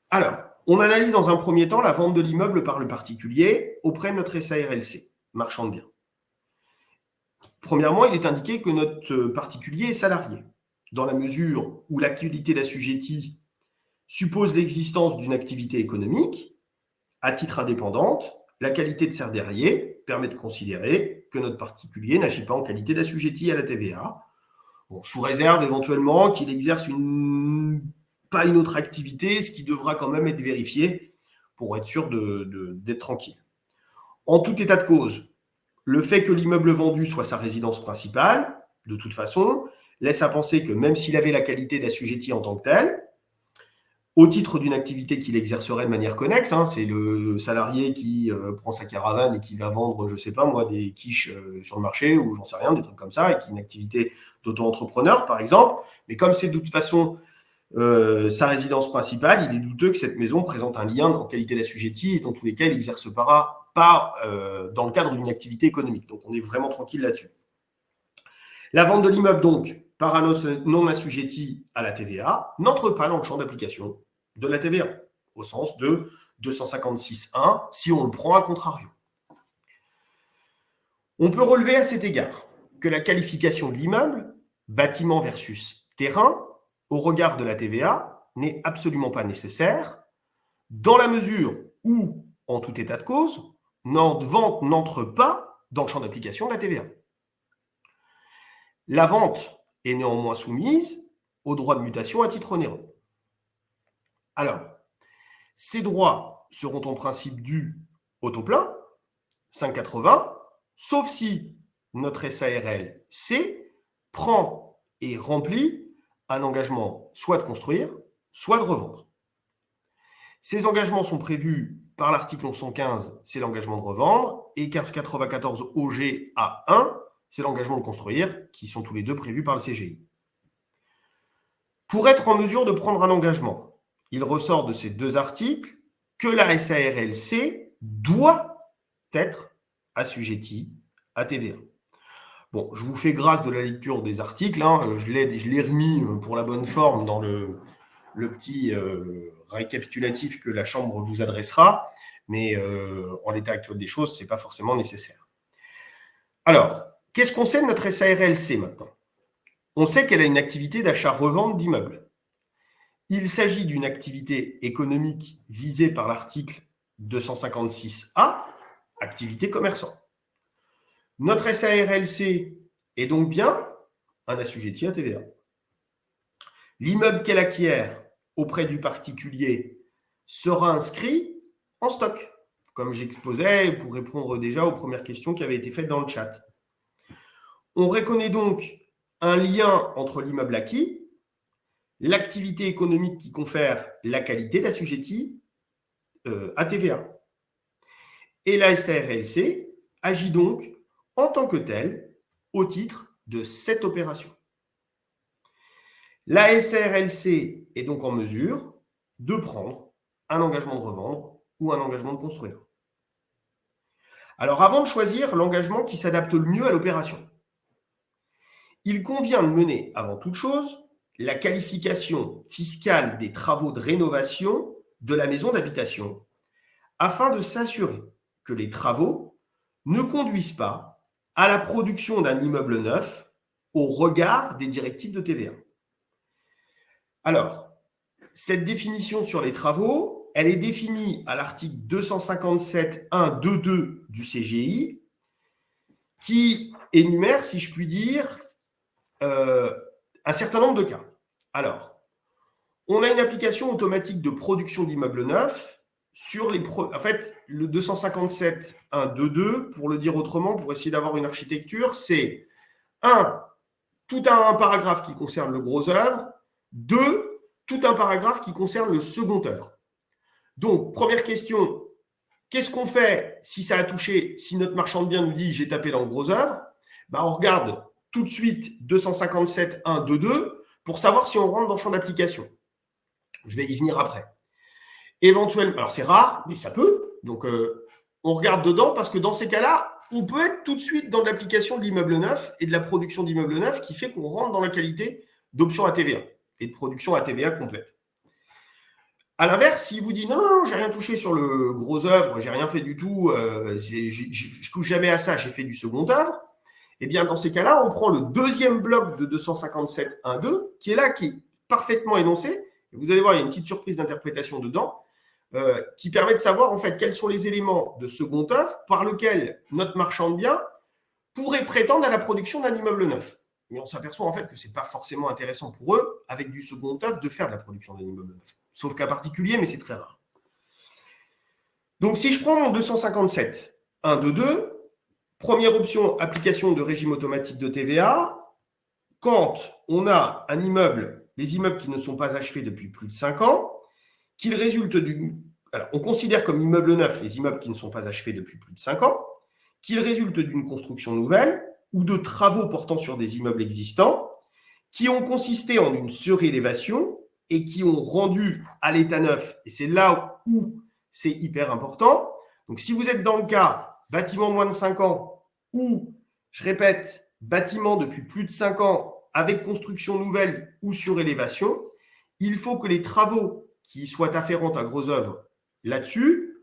Alors, on analyse dans un premier temps la vente de l'immeuble par le particulier auprès de notre SARL C, marchand de biens. Premièrement, il est indiqué que notre particulier est salarié, dans la mesure où la qualité d'assujetti suppose l'existence d'une activité économique. À titre indépendante, la qualité de serrurier permet de considérer que notre particulier n'agit pas en qualité d'assujetti à la TVA, sous réserve éventuellement qu'il exerce pas une autre activité, ce qui devra quand même être vérifié pour être sûr d'être tranquille. En tout état de cause, le fait que l'immeuble vendu soit sa résidence principale, de toute façon, laisse à penser que même s'il avait la qualité d'assujetti en tant que tel, au titre d'une activité qu'il exercerait de manière connexe, c'est le salarié qui prend sa caravane et qui va vendre, je ne sais pas moi, des quiches sur le marché ou j'en sais rien, des trucs comme ça, et qui est une activité d'auto-entrepreneur par exemple, mais comme c'est de toute façon sa résidence principale, il est douteux que cette maison présente un lien en qualité d'assujetti et dans tous les cas, il n'exerce pas dans le cadre d'une activité économique. Donc, on est vraiment tranquille là-dessus. La vente de l'immeuble, donc, par un non assujetti à la TVA, n'entre pas dans le champ d'application de la TVA, au sens de 256.1, si on le prend à contrario. On peut relever à cet égard que la qualification de l'immeuble, bâtiment versus terrain, au regard de la TVA, n'est absolument pas nécessaire, dans la mesure où, en tout état de cause, notre vente n'entre pas dans le champ d'application de la TVA. La vente est néanmoins soumise au droit de mutation à titre onéreux. Alors, ces droits seront en principe dus au taux plein, 5,80, sauf si notre SARL C prend et remplit un engagement soit de construire, soit de revendre. Ces engagements sont prévus par l'article 1115, c'est l'engagement de revendre, et 1594 OG A1, c'est l'engagement de construire, qui sont tous les deux prévus par le CGI. Pour être en mesure de prendre un engagement, il ressort de ces deux articles que la SARL C doit être assujettie à TVA. Bon, je vous fais grâce de la lecture des articles, je l'ai remis pour la bonne forme dans le petit récapitulatif que la Chambre vous adressera, mais en l'état actuel des choses, ce n'est pas forcément nécessaire. Alors, qu'est-ce qu'on sait de notre SARL C maintenant? On sait qu'elle a une activité d'achat-revente d'immeubles. Il s'agit d'une activité économique visée par l'article 256A, activité commerçante. Notre SARL C est donc bien un assujetti à TVA. L'immeuble qu'elle acquiert auprès du particulier sera inscrit en stock, comme j'exposais pour répondre déjà aux premières questions qui avaient été faites dans le chat. On reconnaît donc un lien entre l'immeuble acquis, l'activité économique qui confère la qualité d'assujetti à TVA. Et la SARL C agit donc en tant que telle au titre de cette opération. La SARL C est donc en mesure de prendre un engagement de revendre ou un engagement de construire. Alors, avant de choisir l'engagement qui s'adapte le mieux à l'opération, il convient de mener, avant toute chose, la qualification fiscale des travaux de rénovation de la maison d'habitation afin de s'assurer que les travaux ne conduisent pas à la production d'un immeuble neuf au regard des directives de TVA. Alors, cette définition sur les travaux, elle est définie à l'article 257.1.2.2 du CGI qui énumère, si je puis dire, un certain nombre de cas. Alors, on a une application automatique de production d'immeubles neufs sur les... En fait, le 257.1.2.2, pour le dire autrement, pour essayer d'avoir une architecture, c'est tout un paragraphe qui concerne le gros œuvre, 2, tout un paragraphe qui concerne le second œuvre. Donc, première question, qu'est-ce qu'on fait si ça a touché, si notre marchand de biens nous dit « j'ai tapé dans le gros œuvre », on regarde tout de suite 257.1.2.2 pour savoir si on rentre dans le champ d'application. Je vais y venir après. Éventuellement, alors c'est rare, mais ça peut. Donc, on regarde dedans parce que dans ces cas-là, on peut être tout de suite dans l'application de l'immeuble neuf et de la production d'immeuble neuf qui fait qu'on rentre dans la qualité d'option à TVA et de production à TVA complète. À l'inverse, s'il vous dit non, j'ai rien touché sur le gros œuvre, j'ai rien fait du tout, je touche jamais à ça, j'ai fait du second œuvre, eh bien dans ces cas-là, on prend le deuxième bloc de 257.1.2 qui est là, qui est parfaitement énoncé. Et vous allez voir, il y a une petite surprise d'interprétation dedans qui permet de savoir en fait quels sont les éléments de second œuvre par lesquels notre marchand de biens pourrait prétendre à la production d'un immeuble neuf. Mais on s'aperçoit en fait que ce n'est pas forcément intéressant pour eux, avec du second œuvre, de faire de la production d'un immeuble neuf. Sauf cas particulier, mais c'est très rare. Donc, si je prends mon 257.1.2.2, première option, application de régime automatique de TVA. Quand on a un immeuble, les immeubles qui ne sont pas achevés depuis plus de 5 ans, qu'ils résultent d'une... Alors, on considère comme immeuble neuf les immeubles qui ne sont pas achevés depuis plus de 5 ans, qu'ils résultent d'une construction nouvelle ou de travaux portant sur des immeubles existants, qui ont consisté en une surélévation et qui ont rendu à l'état neuf, et c'est là où c'est hyper important. Donc, si vous êtes dans le cas bâtiment moins de 5 ans ou, je répète, bâtiment depuis plus de 5 ans avec construction nouvelle ou surélévation, il faut que les travaux qui soient afférents à gros œuvres là-dessus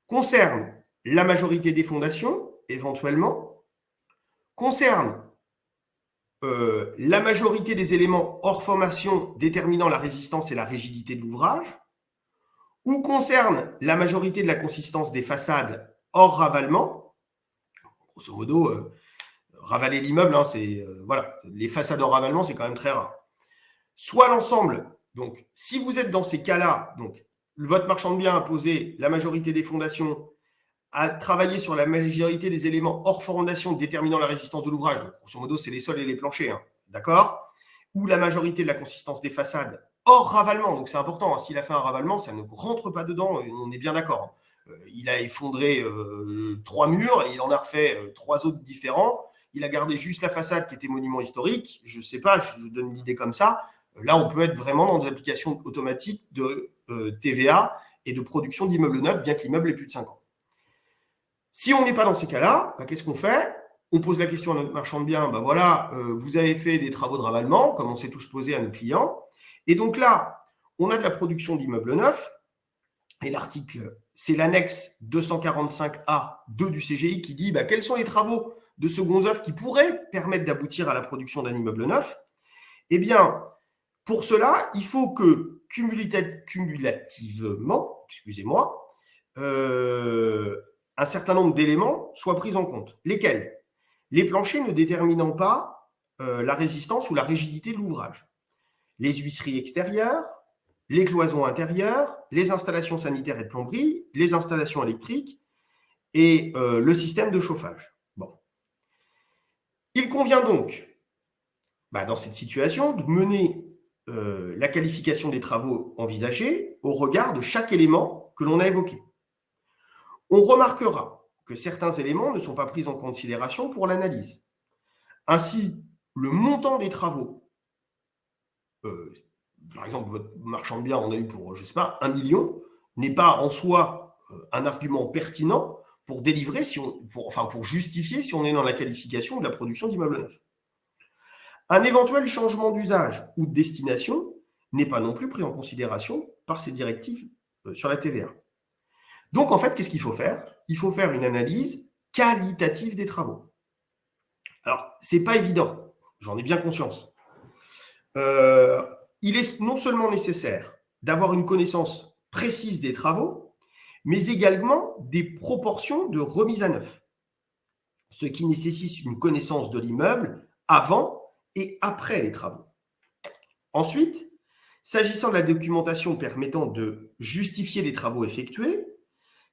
concernent la majorité des fondations, éventuellement, concernent la majorité des éléments hors formation déterminant la résistance et la rigidité de l'ouvrage, ou concerne la majorité de la consistance des façades hors ravalement. Grosso modo, ravaler l'immeuble, hein, voilà, les façades hors ravalement, c'est quand même très rare. Soit l'ensemble. Donc, si vous êtes dans ces cas-là, donc votre marchand de biens a posé la majorité des fondations, a travaillé sur la majorité des éléments hors fondation déterminant la résistance de l'ouvrage. Donc, grosso modo, c'est les sols et les planchers, hein, d'accord? Ou la majorité de la consistance des façades hors ravalement. Donc, c'est important. Hein, s'il a fait un ravalement, ça ne rentre pas dedans. On est bien d'accord. Il a effondré 3 murs et il en a refait 3 autres différents. Il a gardé juste la façade qui était monument historique. Je ne sais pas, je donne une idée comme ça. Là, on peut être vraiment dans des applications automatiques de TVA et de production d'immeubles neufs, bien que l'immeuble ait plus de 5 ans. Si on n'est pas dans ces cas-là, qu'est-ce qu'on fait? On pose la question à notre marchand de biens, voilà, vous avez fait des travaux de ravalement, comme on s'est tous posé à nos clients. Et donc là, on a de la production d'immeubles neufs, et l'article, c'est l'annexe 245A2 du CGI qui dit quels sont les travaux de seconds œuvres qui pourraient permettre d'aboutir à la production d'un immeuble neuf. Eh bien, pour cela, il faut que cumulativement, excusez-moi, un certain nombre d'éléments soient pris en compte. Lesquels? Les planchers ne déterminant pas la résistance ou la rigidité de l'ouvrage. Les huisseries extérieures, les cloisons intérieures, les installations sanitaires et de plomberie, les installations électriques et le système de chauffage. Bon. Il convient donc, dans cette situation, de mener la qualification des travaux envisagés au regard de chaque élément que l'on a évoqué. On remarquera que certains éléments ne sont pas pris en considération pour l'analyse. Ainsi, le montant des travaux, par exemple, votre marchand de biens en a eu pour, 1 million, n'est pas en soi un argument pertinent pour délivrer, pour justifier si on est dans la qualification de la production d'immeubles neufs. Un éventuel changement d'usage ou de destination n'est pas non plus pris en considération par ces directives sur la TVA. Donc, en fait, qu'est-ce qu'il faut faire? Il faut faire une analyse qualitative des travaux. Alors, ce n'est pas évident, j'en ai bien conscience. Il est non seulement nécessaire d'avoir une connaissance précise des travaux, mais également des proportions de remise à neuf, ce qui nécessite une connaissance de l'immeuble avant et après les travaux. Ensuite, s'agissant de la documentation permettant de justifier les travaux effectués,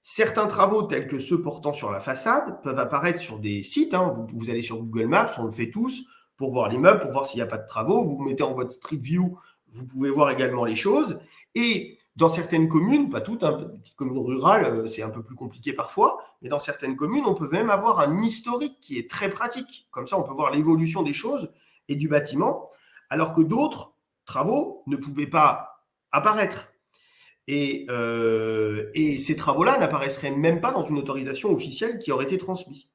certains travaux tels que ceux portant sur la façade peuvent apparaître sur des sites. Vous allez sur Google Maps, on le fait tous, pour voir l'immeuble, pour voir s'il n'y a pas de travaux. Vous mettez en votre Street View, vous pouvez voir également les choses. Et dans certaines communes, pas toutes, petites communes rurales, c'est un peu plus compliqué parfois, mais dans certaines communes, on peut même avoir un historique qui est très pratique. Comme ça, on peut voir l'évolution des choses et du bâtiment, alors que d'autres travaux ne pouvaient pas apparaître. Et ces travaux-là n'apparaisseraient même pas dans une autorisation officielle qui aurait été transmise.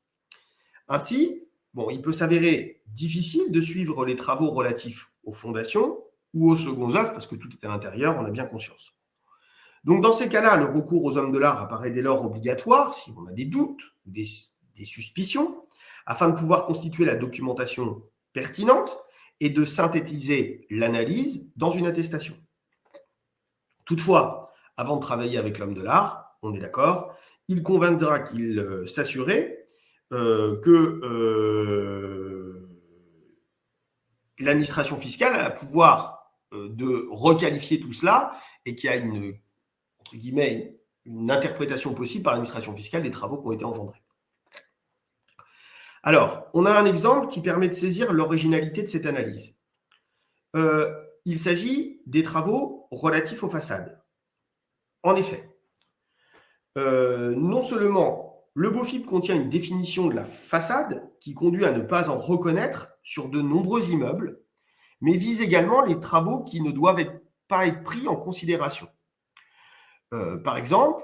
Ainsi, il peut s'avérer difficile de suivre les travaux relatifs aux fondations ou aux seconds œuvres, parce que tout est à l'intérieur, on a bien conscience. Donc, dans ces cas-là, le recours aux hommes de l'art apparaît dès lors obligatoire si on a des doutes, des suspicions, afin de pouvoir constituer la documentation pertinente et de synthétiser l'analyse dans une attestation. Toutefois, avant de travailler avec l'homme de l'art, on est d'accord, il conviendra qu'il s'assurer que l'administration fiscale a le pouvoir de requalifier tout cela et qu'il y a entre guillemets, une interprétation possible par l'administration fiscale des travaux qui ont été engendrés. Alors, on a un exemple qui permet de saisir l'originalité de cette analyse. Il s'agit des travaux relatifs aux façades. En effet, non seulement le BOFiP contient une définition de la façade qui conduit à ne pas en reconnaître sur de nombreux immeubles, mais vise également les travaux qui ne doivent pas être pris en considération. Par exemple,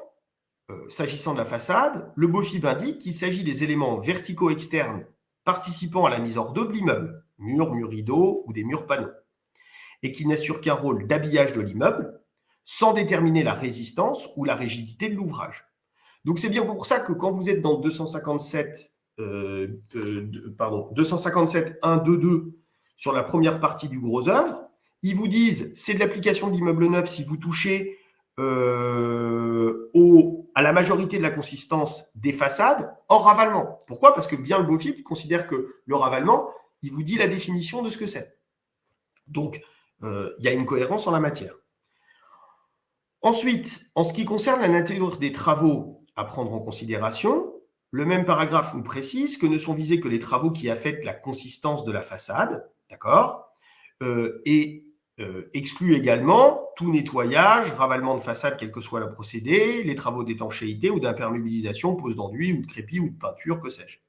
s'agissant de la façade, le BOFiP indique qu'il s'agit des éléments verticaux externes participant à la mise hors d'eau de l'immeuble, murs, rideaux ou des murs panneaux, et qui n'assurent qu'un rôle d'habillage de l'immeuble sans déterminer la résistance ou la rigidité de l'ouvrage. Donc, c'est bien pour ça que quand vous êtes dans 257.1.2.2, sur la première partie du gros œuvre. Ils vous disent c'est de l'application de l'immeuble neuf si vous touchez à la majorité de la consistance des façades hors ravalement. Pourquoi? Parce que bien le BOFIP considère que le ravalement, il vous dit la définition de ce que c'est. Donc, il y a une cohérence en la matière. Ensuite, en ce qui concerne la nature des travaux à prendre en considération, le même paragraphe nous précise que ne sont visés que les travaux qui affectent la consistance de la façade, d'accord, et exclut également tout nettoyage, ravalement de façade, quel que soit le procédé, les travaux d'étanchéité ou d'imperméabilisation, pose d'enduit ou de crépi ou de peinture, que sais-je.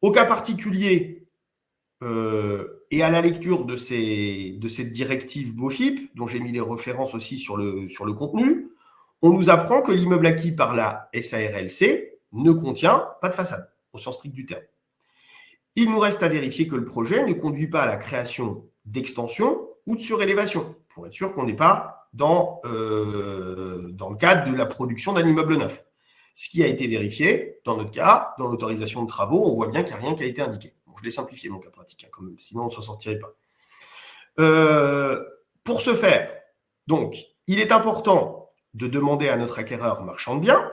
Au cas particulier, et à la lecture de cette directive BOFIP, dont j'ai mis les références aussi sur le contenu, on nous apprend que l'immeuble acquis par la SARLC ne contient pas de façade, au sens strict du terme. Il nous reste à vérifier que le projet ne conduit pas à la création d'extension ou de surélévation, pour être sûr qu'on n'est pas dans le cadre de la production d'un immeuble neuf. Ce qui a été vérifié, dans notre cas, dans l'autorisation de travaux, on voit bien qu'il n'y a rien qui a été indiqué. Bon, je l'ai simplifié, mon cas pratique, hein, quand même, sinon on ne s'en sortirait pas. Pour ce faire, donc, il est important de demander à notre acquéreur marchand de biens,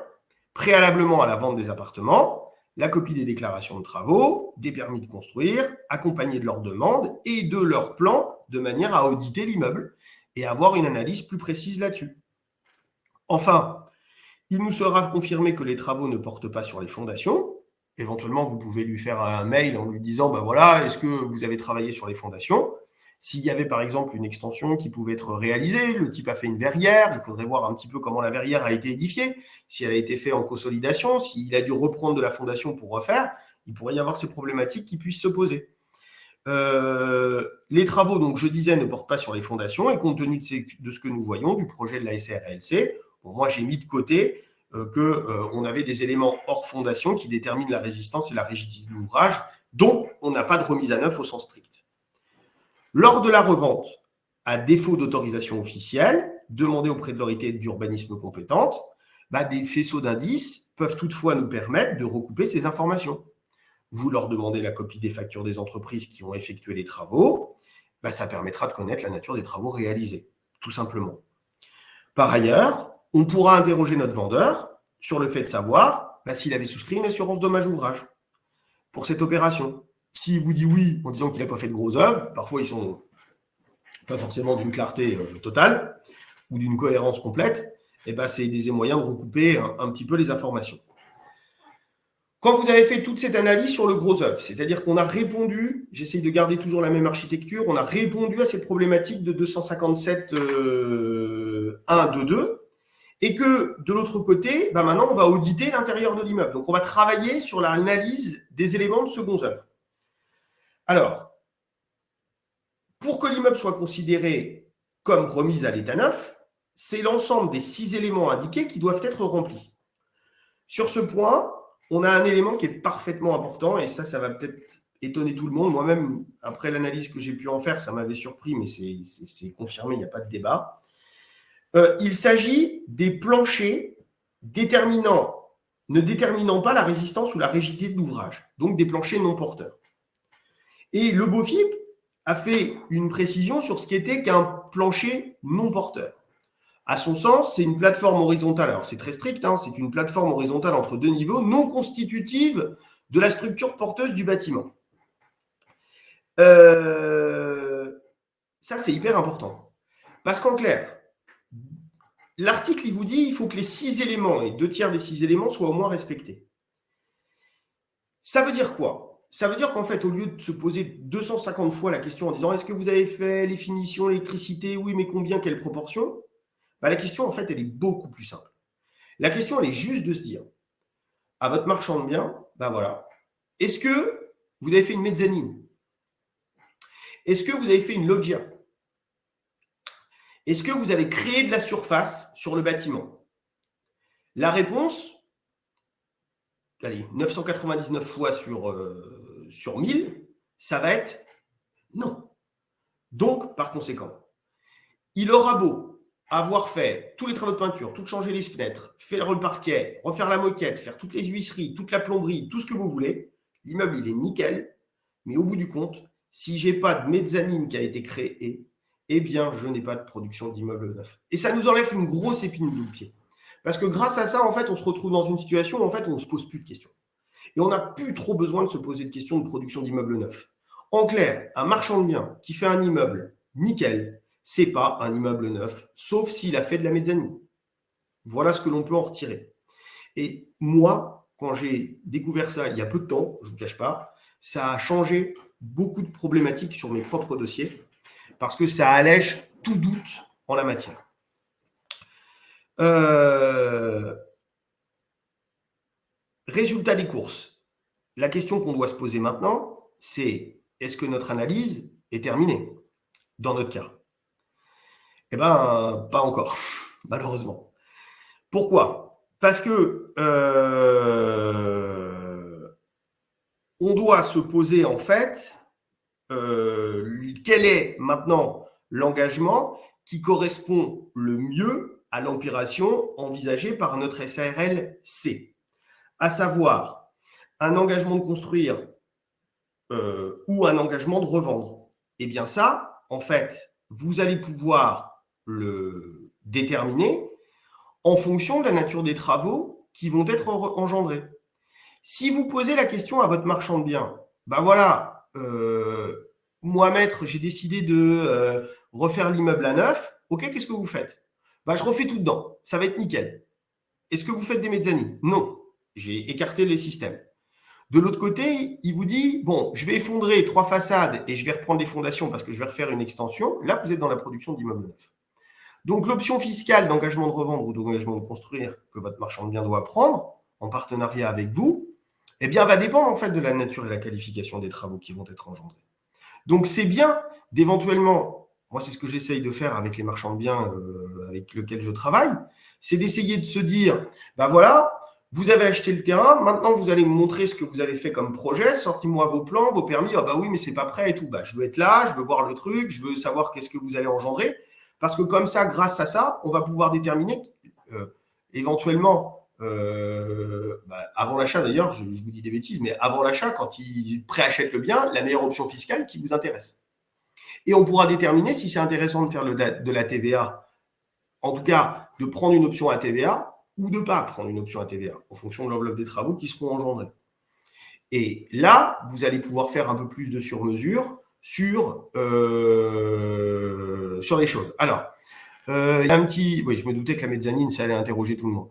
préalablement à la vente des appartements, la copie des déclarations de travaux, des permis de construire, accompagnés de leurs demandes et de leurs plans, de manière à auditer l'immeuble et avoir une analyse plus précise là-dessus. Enfin, il nous sera confirmé que les travaux ne portent pas sur les fondations. Éventuellement, vous pouvez lui faire un mail en lui disant, ben voilà, est-ce que vous avez travaillé sur les fondations? S'il y avait par exemple une extension qui pouvait être réalisée, le type a fait une verrière, il faudrait voir un petit peu comment la verrière a été édifiée, si elle a été faite en consolidation, s'il a dû reprendre de la fondation pour refaire, il pourrait y avoir ces problématiques qui puissent se poser. Les travaux, donc je disais, ne portent pas sur les fondations et compte tenu de ce que nous voyons du projet de la SARLC, bon, moi j'ai mis de côté qu'on avait des éléments hors fondation qui déterminent la résistance et la rigidité de l'ouvrage, donc on n'a pas de remise à neuf au sens strict. Lors de la revente, à défaut d'autorisation officielle, demandée auprès de l'autorité d'urbanisme compétente, des faisceaux d'indices peuvent toutefois nous permettre de recouper ces informations. Vous leur demandez la copie des factures des entreprises qui ont effectué les travaux, ça permettra de connaître la nature des travaux réalisés, tout simplement. Par ailleurs, on pourra interroger notre vendeur sur le fait de savoir s'il avait souscrit une assurance dommage-ouvrage pour cette opération. S'il vous dit oui en disant qu'il n'a pas fait de gros œuvres, parfois ils sont pas forcément d'une clarté totale ou d'une cohérence complète, c'est des moyens de recouper un petit peu les informations. Quand vous avez fait toute cette analyse sur le gros œuvre, c'est-à-dire qu'on a répondu, j'essaye de garder toujours la même architecture, on a répondu à cette problématique de 257.1.2.2, et que de l'autre côté, maintenant on va auditer l'intérieur de l'immeuble. Donc on va travailler sur l'analyse des éléments de second œuvre. Alors, pour que l'immeuble soit considéré comme remise à l'état neuf, c'est l'ensemble des 6 éléments indiqués qui doivent être remplis. Sur ce point, on a un élément qui est parfaitement important, et ça va peut-être étonner tout le monde. Moi-même, après l'analyse que j'ai pu en faire, ça m'avait surpris, mais c'est confirmé, il n'y a pas de débat. Il s'agit des planchers ne déterminant pas la résistance ou la rigidité de l'ouvrage, donc des planchers non porteurs. Et le BOFIP a fait une précision sur ce qu'était qu'un plancher non porteur. À son sens, c'est une plateforme horizontale. Alors, c'est très strict, c'est une plateforme horizontale entre deux niveaux non constitutive de la structure porteuse du bâtiment. Ça, c'est hyper important. Parce qu'en clair, l'article, il vous dit qu'il faut que les 6 éléments et 2/3 des 6 éléments soient au moins respectés. Ça veut dire quoi? Ça veut dire qu'en fait, au lieu de se poser 250 fois la question en disant « Est-ce que vous avez fait les finitions, l'électricité? Oui, mais combien? Quelle proportion ?» La question, en fait, elle est beaucoup plus simple. La question, elle est juste de se dire à votre marchand de biens, voilà, est-ce que vous avez fait une mezzanine? Est-ce que vous avez fait une loggia? Est-ce que vous avez créé de la surface sur le bâtiment? La réponse, 999 fois sur 1000, ça va être non. Donc, par conséquent, il aura beau avoir fait tous les travaux de peinture, tout changer les fenêtres, faire le parquet, refaire la moquette, faire toutes les huisseries, toute la plomberie, tout ce que vous voulez, l'immeuble, il est nickel, mais au bout du compte, Si je n'ai pas de mezzanine qui a été créée, eh bien, je n'ai pas de production d'immeubles neufs. Et ça nous enlève une grosse épine du pied. Parce que grâce à ça, en fait, on se retrouve dans une situation où en fait, on ne se pose plus de questions. Et on n'a plus trop besoin de se poser de questions de production d'immeubles neufs. En clair, un marchand de biens qui fait un immeuble nickel, c'est pas un immeuble neuf, sauf s'il a fait de la mezzanine. Voilà ce que l'on peut en retirer. Et moi, quand j'ai découvert ça il y a peu de temps, je ne vous cache pas, ça a changé beaucoup de problématiques sur mes propres dossiers parce que ça allège tout doute en la matière. Résultat des courses. La question qu'on doit se poser maintenant, c'est est-ce que notre analyse est terminée dans notre cas? Eh bien, pas encore, malheureusement. Pourquoi? Parce que on doit se poser en fait quel est maintenant l'engagement qui correspond le mieux à l'opération envisagée par notre SARL-C, à savoir un engagement de construire ou un engagement de revendre. Eh bien ça, en fait, vous allez pouvoir le déterminer en fonction de la nature des travaux qui vont être engendrés. Si vous posez la question à votre marchand de biens, ben voilà, moi, maître, j'ai décidé de refaire l'immeuble à neuf. OK, qu'est-ce que vous faites? Ben, je refais tout dedans. Ça va être nickel. Est-ce que vous faites des mezzanines? Non. J'ai écarté les systèmes. De l'autre côté, il vous dit, bon, je vais effondrer 3 façades et je vais reprendre les fondations parce que je vais refaire une extension. Là, vous êtes dans la production d'immeubles neufs. Donc, l'option fiscale d'engagement de revendre ou d'engagement de construire que votre marchand de biens doit prendre en partenariat avec vous, eh bien, va dépendre en fait de la nature et la qualification des travaux qui vont être engendrés. Donc, c'est bien d'éventuellement, moi, c'est ce que j'essaye de faire avec les marchands de biens avec lesquels je travaille, c'est d'essayer de se dire, ben voilà, vous avez acheté le terrain, maintenant vous allez me montrer ce que vous avez fait comme projet, sortez-moi vos plans, vos permis, ah bah oui, mais c'est pas prêt et tout. Bah, je veux être là, je veux voir le truc, je veux savoir qu'est-ce que vous allez engendrer, parce que comme ça, grâce à ça, on va pouvoir déterminer éventuellement, avant l'achat d'ailleurs, je vous dis des bêtises, mais avant l'achat, quand ils préachètent le bien, la meilleure option fiscale qui vous intéresse. Et on pourra déterminer si c'est intéressant de faire de la TVA, en tout cas de prendre une option à TVA, ou de ne pas prendre une option à TVA, en fonction de l'enveloppe des travaux qui seront engendrés. Et là, vous allez pouvoir faire un peu plus de sur-mesure sur les choses. Alors, il y a un petit... Oui, je me doutais que la mezzanine, ça allait interroger tout le monde.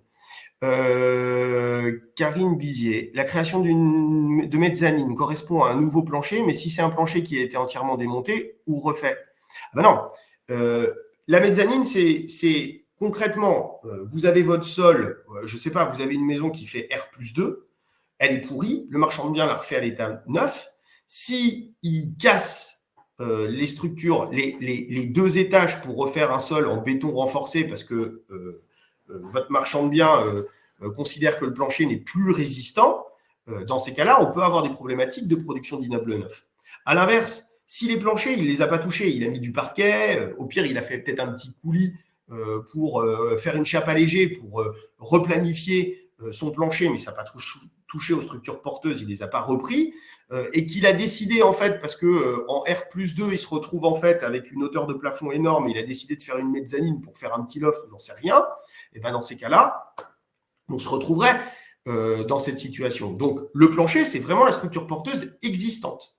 Karine Bizier, la création de mezzanine correspond à un nouveau plancher, mais si c'est un plancher qui a été entièrement démonté ou refait. Ah ben non, la mezzanine, c'est concrètement, vous avez votre sol, je ne sais pas, vous avez une maison qui fait R+2, elle est pourrie, le marchand de biens la refait à l'état neuf. S'il casse les structures, les 2 étages pour refaire un sol en béton renforcé parce que votre marchand de biens considère que le plancher n'est plus résistant, dans ces cas-là, on peut avoir des problématiques de production d'immeubles neufs. À l'inverse, si les planchers, il ne les a pas touchés, il a mis du parquet, au pire, il a fait peut-être un petit coulis pour faire une chape allégée, pour replanifier son plancher, mais ça n'a pas touché aux structures porteuses, il ne les a pas repris, et qu'il a décidé, en fait, parce qu'en R+2, il se retrouve en fait avec une hauteur de plafond énorme, il a décidé de faire une mezzanine pour faire un petit loft, j'en sais rien, et bien dans ces cas-là, on se retrouverait dans cette situation. Donc, le plancher, c'est vraiment la structure porteuse existante.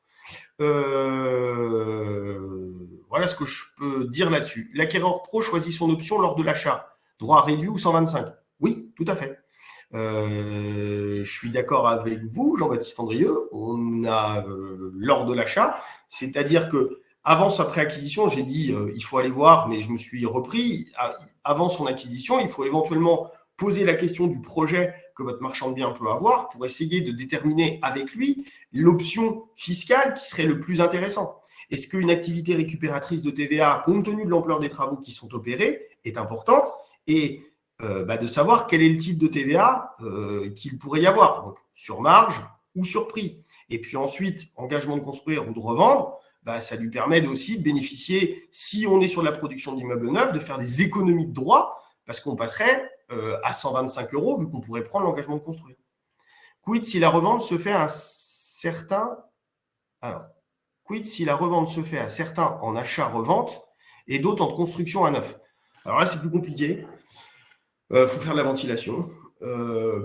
Voilà ce que je peux dire là-dessus. L'acquéreur pro choisit son option lors de l'achat. Droit réduit ou 125? Oui, tout à fait. Je suis d'accord avec vous, Jean-Baptiste Andrieux. On a lors de l'achat, c'est-à-dire que avant sa préacquisition, j'ai dit il faut aller voir, mais je me suis repris. Avant son acquisition, il faut éventuellement poser la question du projet que votre marchand de biens peut avoir pour essayer de déterminer avec lui l'option fiscale qui serait le plus intéressant. Est-ce qu'une activité récupératrice de TVA, compte tenu de l'ampleur des travaux qui sont opérés, est importante et de savoir quel est le type de TVA qu'il pourrait y avoir, donc sur marge ou sur prix. Et puis ensuite, engagement de construire ou de revendre, ça lui permet aussi de bénéficier, si on est sur la production d'immeubles neufs, de faire des économies de droit parce qu'on passerait à 125 € vu qu'on pourrait prendre l'engagement de construire. Quid si la revente se fait à un certain... Alors, Quid si la revente se fait à certains en achat-revente et d'autres en construction à neuf? Alors là, c'est plus compliqué. Faut faire de la ventilation.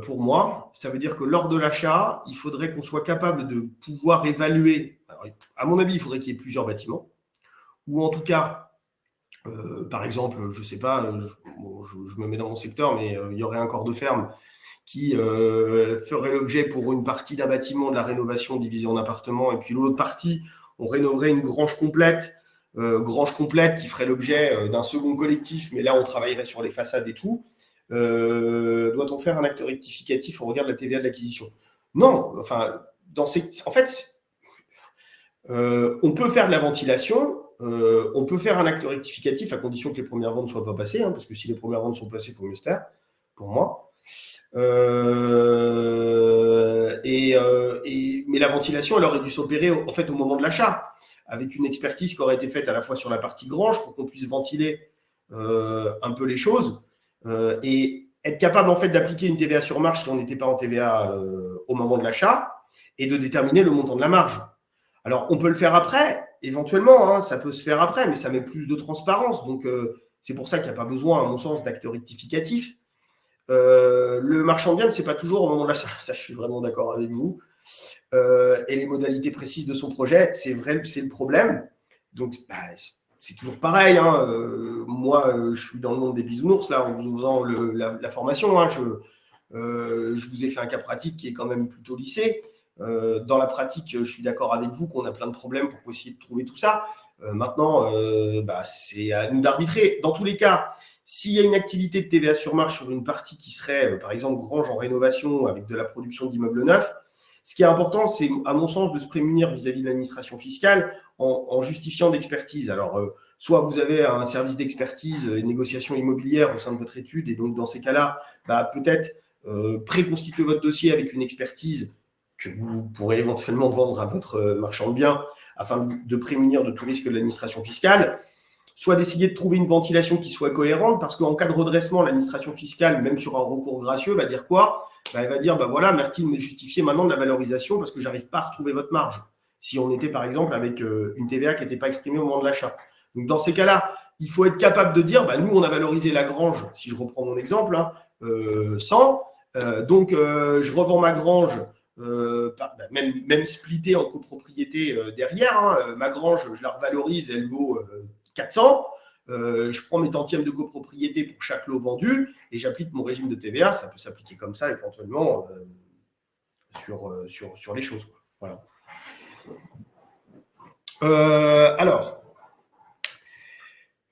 Pour moi, ça veut dire que lors de l'achat, il faudrait qu'on soit capable de pouvoir évaluer. Alors, à mon avis, il faudrait qu'il y ait plusieurs bâtiments. Ou en tout cas, par exemple, je ne sais pas, je me mets dans mon secteur, mais il y aurait un corps de ferme qui ferait l'objet pour une partie d'un bâtiment de la rénovation divisée en appartements, et puis l'autre partie, on rénoverait une grange complète qui ferait l'objet d'un second collectif, mais là, on travaillerait sur les façades et tout. Doit-on faire un acte rectificatif au regard de la TVA de l'acquisition? Non, enfin, en fait, on peut faire de la ventilation, on peut faire un acte rectificatif à condition que les premières ventes ne soient pas passées, parce que si les premières ventes sont passées, il faut mieux se taire, pour moi. Mais la ventilation, elle aurait dû s'opérer en fait au moment de l'achat, avec une expertise qui aurait été faite à la fois sur la partie grange pour qu'on puisse ventiler un peu les choses et être capable en fait d'appliquer une TVA sur marge si on n'était pas en TVA au moment de l'achat et de déterminer le montant de la marge. Alors on peut le faire après, éventuellement, ça peut se faire après, mais ça met plus de transparence. Donc c'est pour ça qu'il n'y a pas besoin, à mon sens, d'acte rectificatif. Le marchand de biens ne sait pas toujours au moment de l'achat, ça je suis vraiment d'accord avec vous, et les modalités précises de son projet, c'est vrai, c'est le problème. Donc c'est toujours pareil, moi je suis dans le monde des bisounours là en vous faisant la formation, je vous ai fait un cas pratique qui est quand même plutôt lissé. Dans la pratique, je suis d'accord avec vous qu'on a plein de problèmes pour essayer de trouver tout ça. Maintenant, c'est à nous d'arbitrer. Dans tous les cas, s'il y a une activité de TVA sur marge sur une partie qui serait, par exemple, grange en rénovation avec de la production d'immeubles neufs, ce qui est important, c'est, à mon sens, de se prémunir vis-à-vis de l'administration fiscale en justifiant d'expertise. Alors, soit vous avez un service d'expertise et de négociation immobilière au sein de votre étude, et donc dans ces cas-là, peut-être préconstituer votre dossier avec une expertise que vous pourrez éventuellement vendre à votre marchand de biens afin de prémunir de tout risque de l'administration fiscale. Soit d'essayer de trouver une ventilation qui soit cohérente, parce qu'en cas de redressement, l'administration fiscale, même sur un recours gracieux, va dire quoi? Elle va dire, voilà, merci de me justifier maintenant de la valorisation parce que je n'arrive pas à retrouver votre marge. Si on était, par exemple, avec une TVA qui n'était pas exprimée au moment de l'achat. Donc, dans ces cas-là, il faut être capable de dire, nous, on a valorisé la grange, si je reprends mon exemple, 100. Donc, je revends ma grange, même splittée en copropriété derrière. Ma grange, je la revalorise, elle vaut 400, je prends mes tantièmes de copropriété pour chaque lot vendu et j'applique mon régime de TVA. Ça peut s'appliquer comme ça éventuellement sur les choses. Voilà. Alors,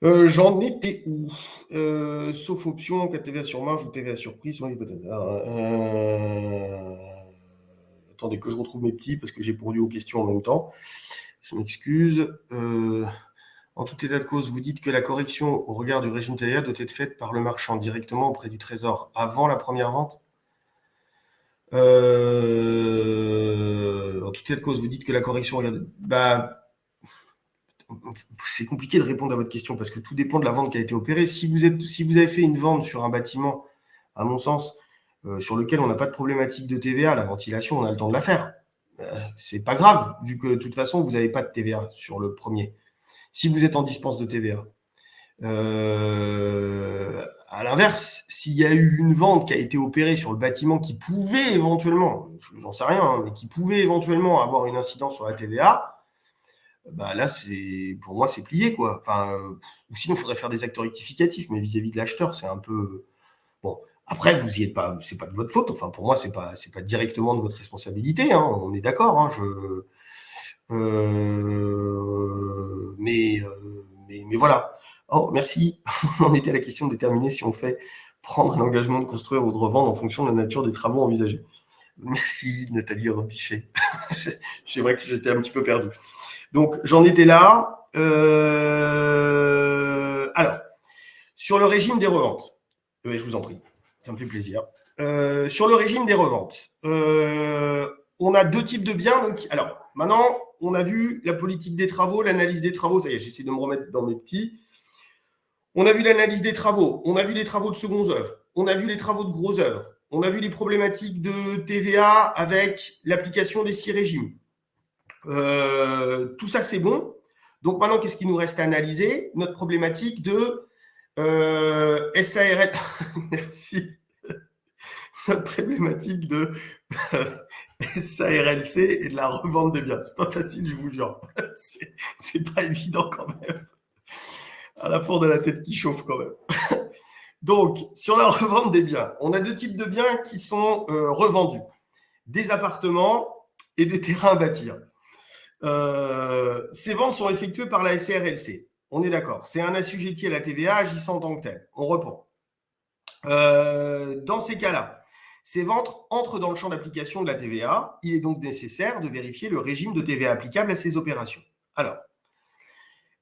j'en étais où? Sauf option, cas TVA sur marge ou TVA sur prix sur l'hypothèse. Attendez que je retrouve mes petits parce que j'ai pourdu aux questions en même temps. Je m'excuse. En tout état de cause, vous dites que la correction au regard du régime TVA doit être faite par le marchand directement auprès du Trésor avant la première vente. En tout état de cause, vous dites que la correction... c'est compliqué de répondre à votre question parce que tout dépend de la vente qui a été opérée. Si vous avez fait une vente sur un bâtiment, à mon sens, sur lequel on n'a pas de problématique de TVA, la ventilation, on a le temps de la faire. C'est pas grave, vu que de toute façon, vous n'avez pas de TVA sur le premier. Si vous êtes en dispense de TVA. À l'inverse, s'il y a eu une vente qui a été opérée sur le bâtiment qui pouvait éventuellement, j'en sais rien, mais qui pouvait éventuellement avoir une incidence sur la TVA, là, pour moi, c'est plié, quoi. Ou sinon, il faudrait faire des actes rectificatifs, mais vis-à-vis de l'acheteur, c'est un peu... Bon, après, vous y êtes pas, c'est pas de votre faute. Enfin, pour moi, c'est pas directement de votre responsabilité, on est d'accord, mais voilà. Oh, merci. On en était à la question de déterminer si on fait prendre un engagement de construire ou de revendre en fonction de la nature des travaux envisagés. Merci, Nathalie Robichet. C'est vrai que j'étais un petit peu perdu. Donc, j'en étais là. Alors, sur le régime des reventes, je vous en prie, ça me fait plaisir. Sur le régime des reventes, on a deux types de biens. Donc, alors, maintenant, on a vu la politique des travaux, l'analyse des travaux. Ça y est, j'essaie de me remettre dans mes petits. On a vu l'analyse des travaux. On a vu les travaux de secondes œuvres. On a vu les travaux de grosses œuvres. On a vu les problématiques de TVA avec l'application des 6 régimes. Tout ça, c'est bon. Donc maintenant, qu'est-ce qu'il nous reste à analyser? Notre problématique de SARL. Merci. Notre problématique de SARLC et de la revente des biens. C'est pas facile, je vous jure. C'est pas évident quand même. À la fois de la tête qui chauffe quand même. Donc, sur la revente des biens, on a deux types de biens qui sont revendus. Des appartements et des terrains à bâtir. Ces ventes sont effectuées par la SARLC. On est d'accord. C'est un assujetti à la TVA agissant en tant que tel. On reprend. Dans ces cas-là, ces ventes entrent dans le champ d'application de la TVA. Il est donc nécessaire de vérifier le régime de TVA applicable à ces opérations. Alors,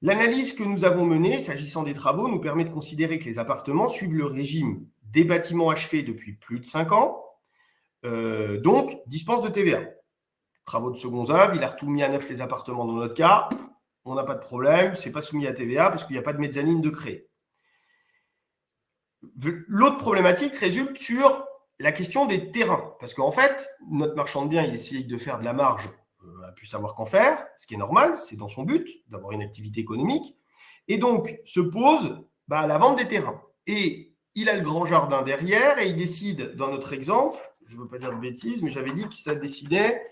l'analyse que nous avons menée, s'agissant des travaux, nous permet de considérer que les appartements suivent le régime des bâtiments achevés depuis plus de 5 ans, donc dispensent de TVA. Travaux de secondes œuvres, il a tout mis à neuf les appartements dans notre cas, on n'a pas de problème, ce n'est pas soumis à TVA parce qu'il n'y a pas de mezzanine de créer. L'autre problématique résulte sur la question des terrains, parce qu'en fait, notre marchand de biens, il essaye de faire de la marge, a pu savoir qu'en faire, ce qui est normal, c'est dans son but d'avoir une activité économique, et donc se pose la vente des terrains. Et il a le grand jardin derrière, et il décide, dans notre exemple, je ne veux pas dire de bêtises, mais j'avais dit que ça décidait,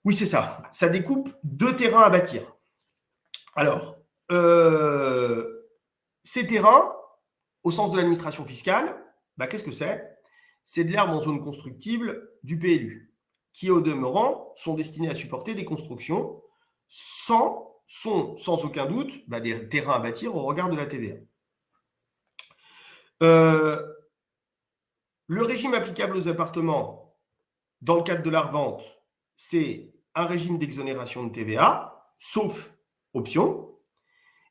oui c'est ça, ça découpe 2 terrains à bâtir. Alors, ces terrains, au sens de l'administration fiscale, qu'est-ce que c'est? C'est de l'herbe en zone constructible du PLU, qui au demeurant sont destinés à supporter des constructions sont sans aucun doute des terrains à bâtir au regard de la TVA. Le régime applicable aux appartements dans le cadre de la revente, c'est un régime d'exonération de TVA, sauf option.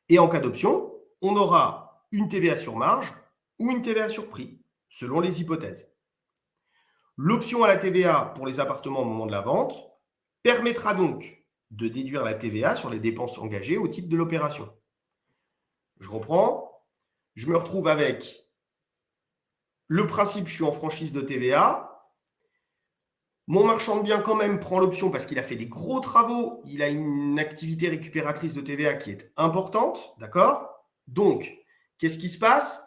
Et en cas d'option, on aura une TVA sur marge ou une TVA sur prix, selon les hypothèses. L'option à la TVA pour les appartements au moment de la vente permettra donc de déduire la TVA sur les dépenses engagées au titre de l'opération. Je reprends. Je me retrouve avec le principe, je suis en franchise de TVA. Mon marchand de biens quand même prend l'option parce qu'il a fait des gros travaux. Il a une activité récupératrice de TVA qui est importante. D'accord? Donc, qu'est-ce qui se passe?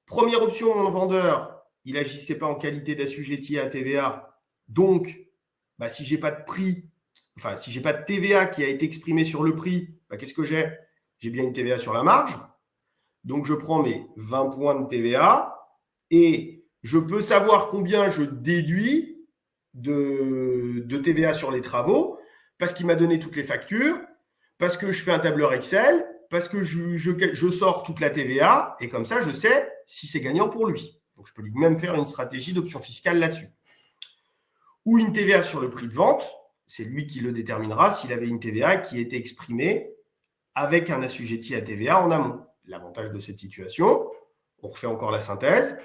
Première option, mon vendeur, il n'agissait pas en qualité d'assujetti à TVA. Donc, si je n'ai pas de prix, si je n'ai pas de TVA qui a été exprimée sur le prix, qu'est-ce que j'ai? J'ai bien une TVA sur la marge. Donc, je prends mes 20 points de TVA et je peux savoir combien je déduis de TVA sur les travaux parce qu'il m'a donné toutes les factures, parce que je fais un tableur Excel, parce que je sors toute la TVA et comme ça, je sais si c'est gagnant pour lui. Donc, je peux lui même faire une stratégie d'option fiscale là-dessus. Ou une TVA sur le prix de vente, c'est lui qui le déterminera s'il avait une TVA qui était exprimée avec un assujetti à TVA en amont. L'avantage de cette situation, on refait encore la synthèse,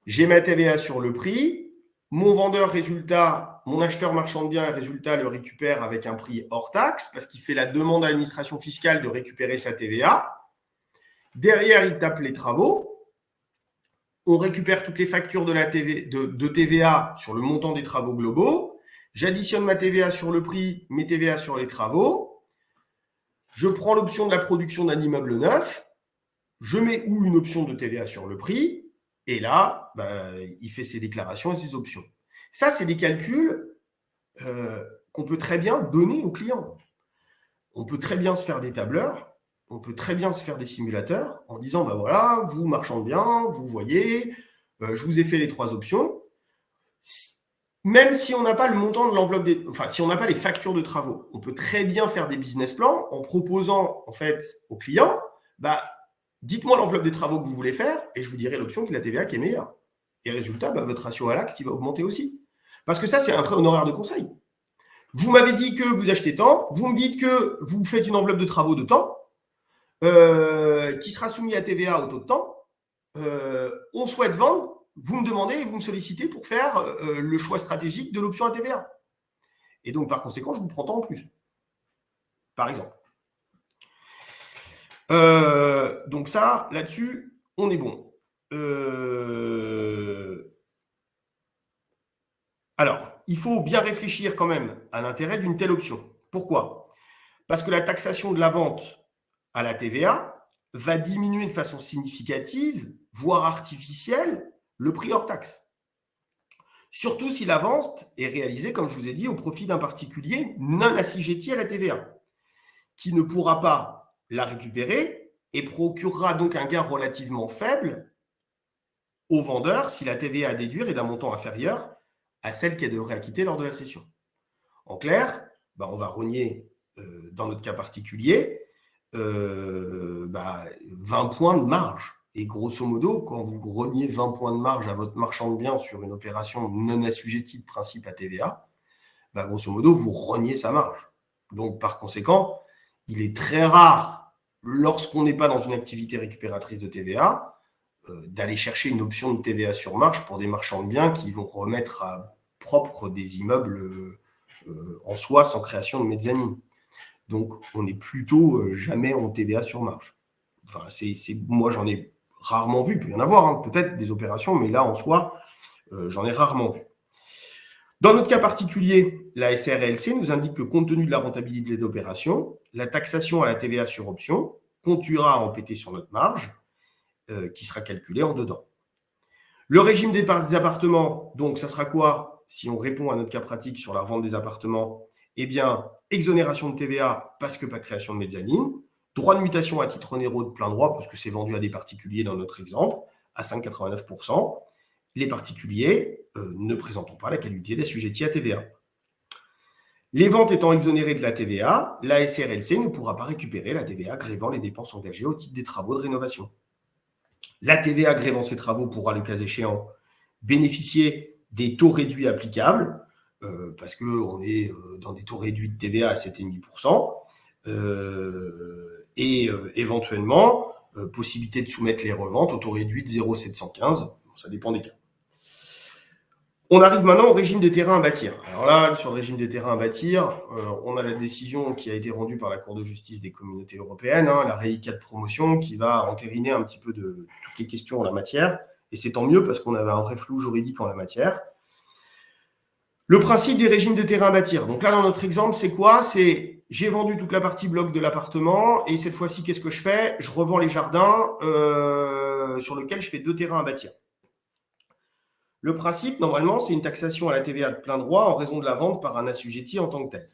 j'ai ma TVA sur le prix, mon vendeur résultat, mon acheteur marchand de biens résultat le récupère avec un prix hors taxe parce qu'il fait la demande à l'administration fiscale de récupérer sa TVA. Derrière, il tape les travaux. On récupère toutes les factures de TVA sur le montant des travaux globaux. J'additionne ma TVA sur le prix, mes TVA sur les travaux. Je prends l'option de la production d'un immeuble neuf. Je mets une option de TVA sur le prix. Et là, il fait ses déclarations et ses options. Ça, c'est des calculs qu'on peut très bien donner aux clients. On peut très bien se faire des tableurs, on peut très bien se faire des simulateurs en disant, voilà, vous marchand de biens, vous voyez, je vous ai fait les 3 options. Même si on n'a pas le montant de l'enveloppe si on n'a pas les factures de travaux, on peut très bien faire des business plans en proposant en fait aux clients, dites-moi l'enveloppe des travaux que vous voulez faire et je vous dirai l'option de la TVA qui est meilleure. Et résultat, votre ratio à l'acte, il va augmenter aussi. Parce que ça, c'est un vrai honoraire de conseil. Vous m'avez dit que vous achetez tant, vous me dites que vous faites une enveloppe de travaux de temps, qui sera soumis à TVA au taux de temps. On souhaite vendre, vous me demandez et vous me sollicitez pour faire le choix stratégique de l'option à TVA. Et donc, par conséquent, je vous prends tant en plus. Par exemple. Donc ça, là-dessus, on est bon. Alors, il faut bien réfléchir quand même à l'intérêt d'une telle option. Pourquoi? Parce que la taxation de la vente à la TVA va diminuer de façon significative, voire artificielle, le prix hors taxe. Surtout si la vente est réalisée, comme je vous ai dit, au profit d'un particulier non assujetti à la TVA, qui ne pourra pas la récupérer et procurera donc un gain relativement faible au vendeur si la TVA à déduire est d'un montant inférieur à celle qu'elle devrait acquitter lors de la cession. En clair, on va rogner, dans notre cas particulier, 20 points de marge. Et grosso modo, quand vous rognez 20 points de marge à votre marchand de biens sur une opération non assujettie de principe à TVA, grosso modo, vous rognez sa marge. Donc, par conséquent, il est très rare, lorsqu'on n'est pas dans une activité récupératrice de TVA, d'aller chercher une option de TVA sur marge pour des marchands de biens qui vont remettre à propre des immeubles en soi sans création de mezzanine. Donc, on n'est plutôt jamais en TVA sur marge. Enfin, moi, j'en ai rarement vu. Il peut y en avoir, peut-être des opérations, mais là, en soi, j'en ai rarement vu. Dans notre cas particulier, la SRLC nous indique que compte tenu de la rentabilité de l'opération, la taxation à la TVA sur option continuera à empiéter sur notre marge, qui sera calculée en dedans. Le régime des appartements, donc, ça sera quoi si on répond à notre cas pratique sur la revente des appartements? Eh bien, exonération de TVA parce que pas de création de mezzanine, droit de mutation à titre onéreux de plein droit parce que c'est vendu à des particuliers dans notre exemple, à 5,89%. Les particuliers ne présentant pas la qualité d'assujetti à TVA. Les ventes étant exonérées de la TVA, la SRLC ne pourra pas récupérer la TVA grévant les dépenses engagées au titre des travaux de rénovation. La TVA grévant ces travaux pourra, le cas échéant, bénéficier des taux réduits applicables, parce qu'on est dans des taux réduits de TVA à 7,5%, et éventuellement, possibilité de soumettre les reventes au taux réduit de 0,715, ça dépend des cas. On arrive maintenant au régime des terrains à bâtir. Alors là, sur le régime des terrains à bâtir, on a la décision qui a été rendue par la Cour de justice des communautés européennes, la Rei 4 promotion, qui va entériner un petit peu de toutes les questions en la matière. Et c'est tant mieux parce qu'on avait un vrai flou juridique en la matière. Le principe des régimes des terrains à bâtir. Donc là, dans notre exemple, c'est quoi? C'est j'ai vendu toute la partie bloc de l'appartement et cette fois-ci, qu'est-ce que je fais? Je revends les jardins sur lesquels je fais 2 terrains à bâtir. Le principe, normalement, c'est une taxation à la TVA de plein droit en raison de la vente par un assujetti en tant que tel.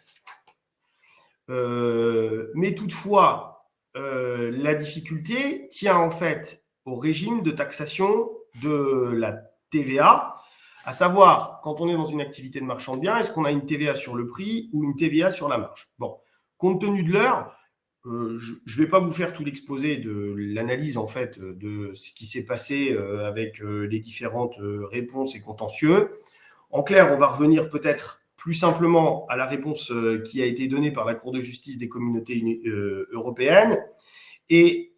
Mais toutefois, la difficulté tient en fait au régime de taxation de la TVA, à savoir, quand on est dans une activité de marchand de biens, est-ce qu'on a une TVA sur le prix ou une TVA sur la marge? Bon, compte tenu de l'heure, je ne vais pas vous faire tout l'exposé de l'analyse en fait de ce qui s'est passé avec les différentes réponses et contentieux. En clair, on va revenir peut-être plus simplement à la réponse qui a été donnée par la Cour de justice des communautés européennes. Et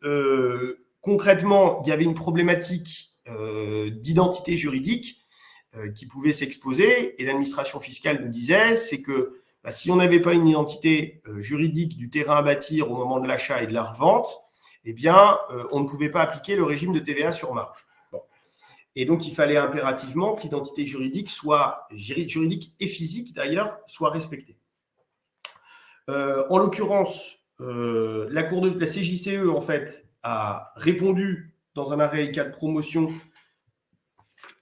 concrètement, il y avait une problématique d'identité juridique qui pouvait s'exposer. Et l'administration fiscale nous disait, c'est que si on n'avait pas une identité juridique du terrain à bâtir au moment de l'achat et de la revente, eh bien, on ne pouvait pas appliquer le régime de TVA sur marge. Bon. Et donc, il fallait impérativement que l'identité juridique et physique d'ailleurs, soit respectée. En l'occurrence, la CJCE, en fait, a répondu dans un arrêt 4 promotion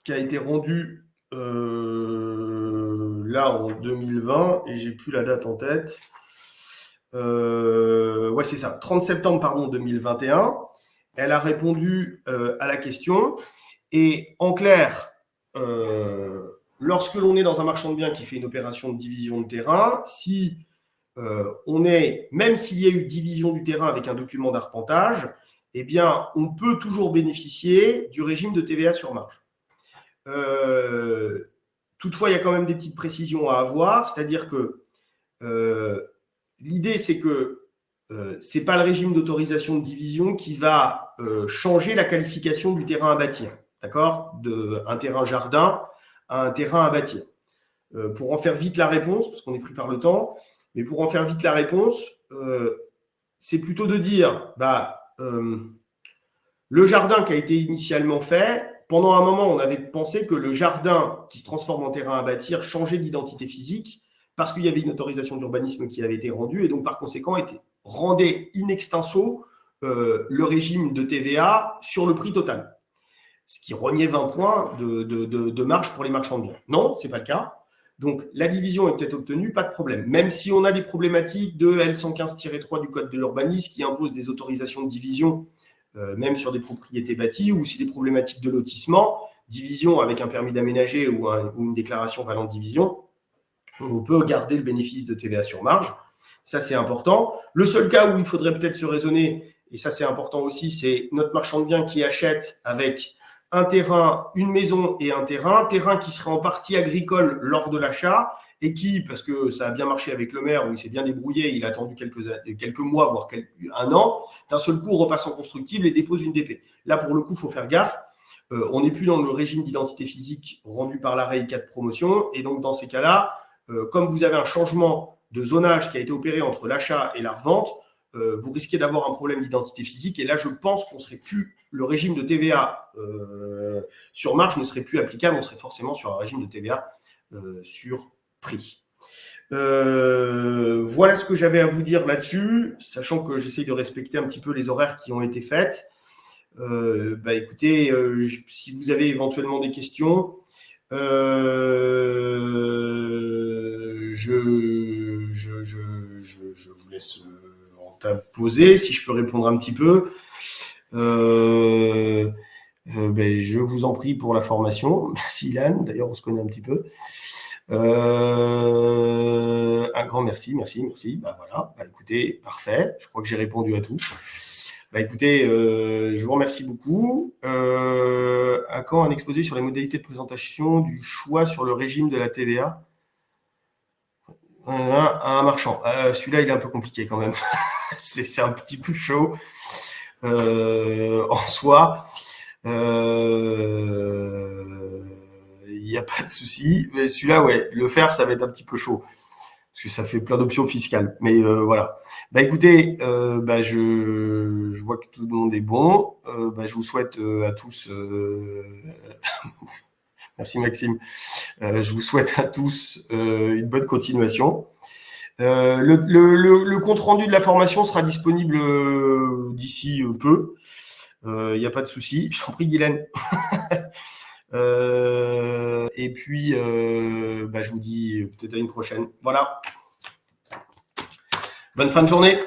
qui a été rendu là en 2020, et j'ai plus la date en tête. Ouais, c'est ça, 30 septembre 2021. Elle a répondu à la question. Et en clair, lorsque l'on est dans un marchand de biens qui fait une opération de division de terrain, si on est, même s'il y a eu division du terrain avec un document d'arpentage, eh bien, on peut toujours bénéficier du régime de TVA sur marge. Toutefois, il y a quand même des petites précisions à avoir, c'est-à-dire que l'idée, c'est que ce n'est pas le régime d'autorisation de division qui va changer la qualification du terrain à bâtir, d'accord? D'un terrain jardin à un terrain à bâtir. Pour en faire vite la réponse, parce qu'on est pris par le temps, mais pour en faire vite la réponse, c'est plutôt de dire, le jardin qui a été initialement fait, pendant un moment, on avait pensé que le jardin qui se transforme en terrain à bâtir changeait d'identité physique parce qu'il y avait une autorisation d'urbanisme qui avait été rendue et donc par conséquent rendait in extenso le régime de TVA sur le prix total, ce qui rognait 20 points de marge pour les marchands de biens. Non, ce n'est pas le cas. Donc, la division est peut-être obtenue, pas de problème. Même si on a des problématiques de L115-3 du Code de l'urbanisme qui impose des autorisations de division, même sur des propriétés bâties, ou si des problématiques de lotissement, division avec un permis d'aménager ou une déclaration valant division, on peut garder le bénéfice de TVA sur marge. Ça, c'est important. Le seul cas où il faudrait peut-être se raisonner, et ça, c'est important aussi, c'est notre marchand de biens qui achète avec un terrain, une maison et un terrain qui serait en partie agricole lors de l'achat et qui, parce que ça a bien marché avec le maire, où il s'est bien débrouillé, il a attendu quelques mois, voire un an, d'un seul coup repasse en constructible et dépose une DP. Là, pour le coup, il faut faire gaffe. On n'est plus dans le régime d'identité physique rendu par l'arrêt I4 promotion. Et donc, dans ces cas-là, comme vous avez un changement de zonage qui a été opéré entre l'achat et la revente, vous risquez d'avoir un problème d'identité physique. Et là, je pense qu'on serait plus, le régime de TVA sur marge ne serait plus applicable. On serait forcément sur un régime de TVA sur prix. Voilà ce que j'avais à vous dire là-dessus, sachant que j'essaye de respecter un petit peu les horaires qui ont été faits. Écoutez, si vous avez éventuellement des questions, je vous laisse en poser, si je peux répondre un petit peu. Je vous en prie pour la formation. Merci Ilan, d'ailleurs on se connaît un petit peu. Un grand merci. Voilà. Écoutez, parfait. Je crois que j'ai répondu à tout. Écoutez, je vous remercie beaucoup. À quand un exposé sur les modalités de présentation du choix sur le régime de la TVA à un marchand. Celui-là, il est un peu compliqué quand même. C'est un petit peu chaud en soi. Il n'y a pas de souci. Mais celui-là, ouais, le faire, ça va être un petit peu chaud. Parce que ça fait plein d'options fiscales. Mais voilà. Écoutez, je vois que tout le monde est bon. Je vous souhaite à tous... Merci Maxime. Je vous souhaite à tous une bonne continuation. Le compte-rendu de la formation sera disponible d'ici peu. Il n'y a pas de souci. Je t'en prie, Guylaine. Et puis, je vous dis peut-être à une prochaine. Voilà. Bonne fin de journée.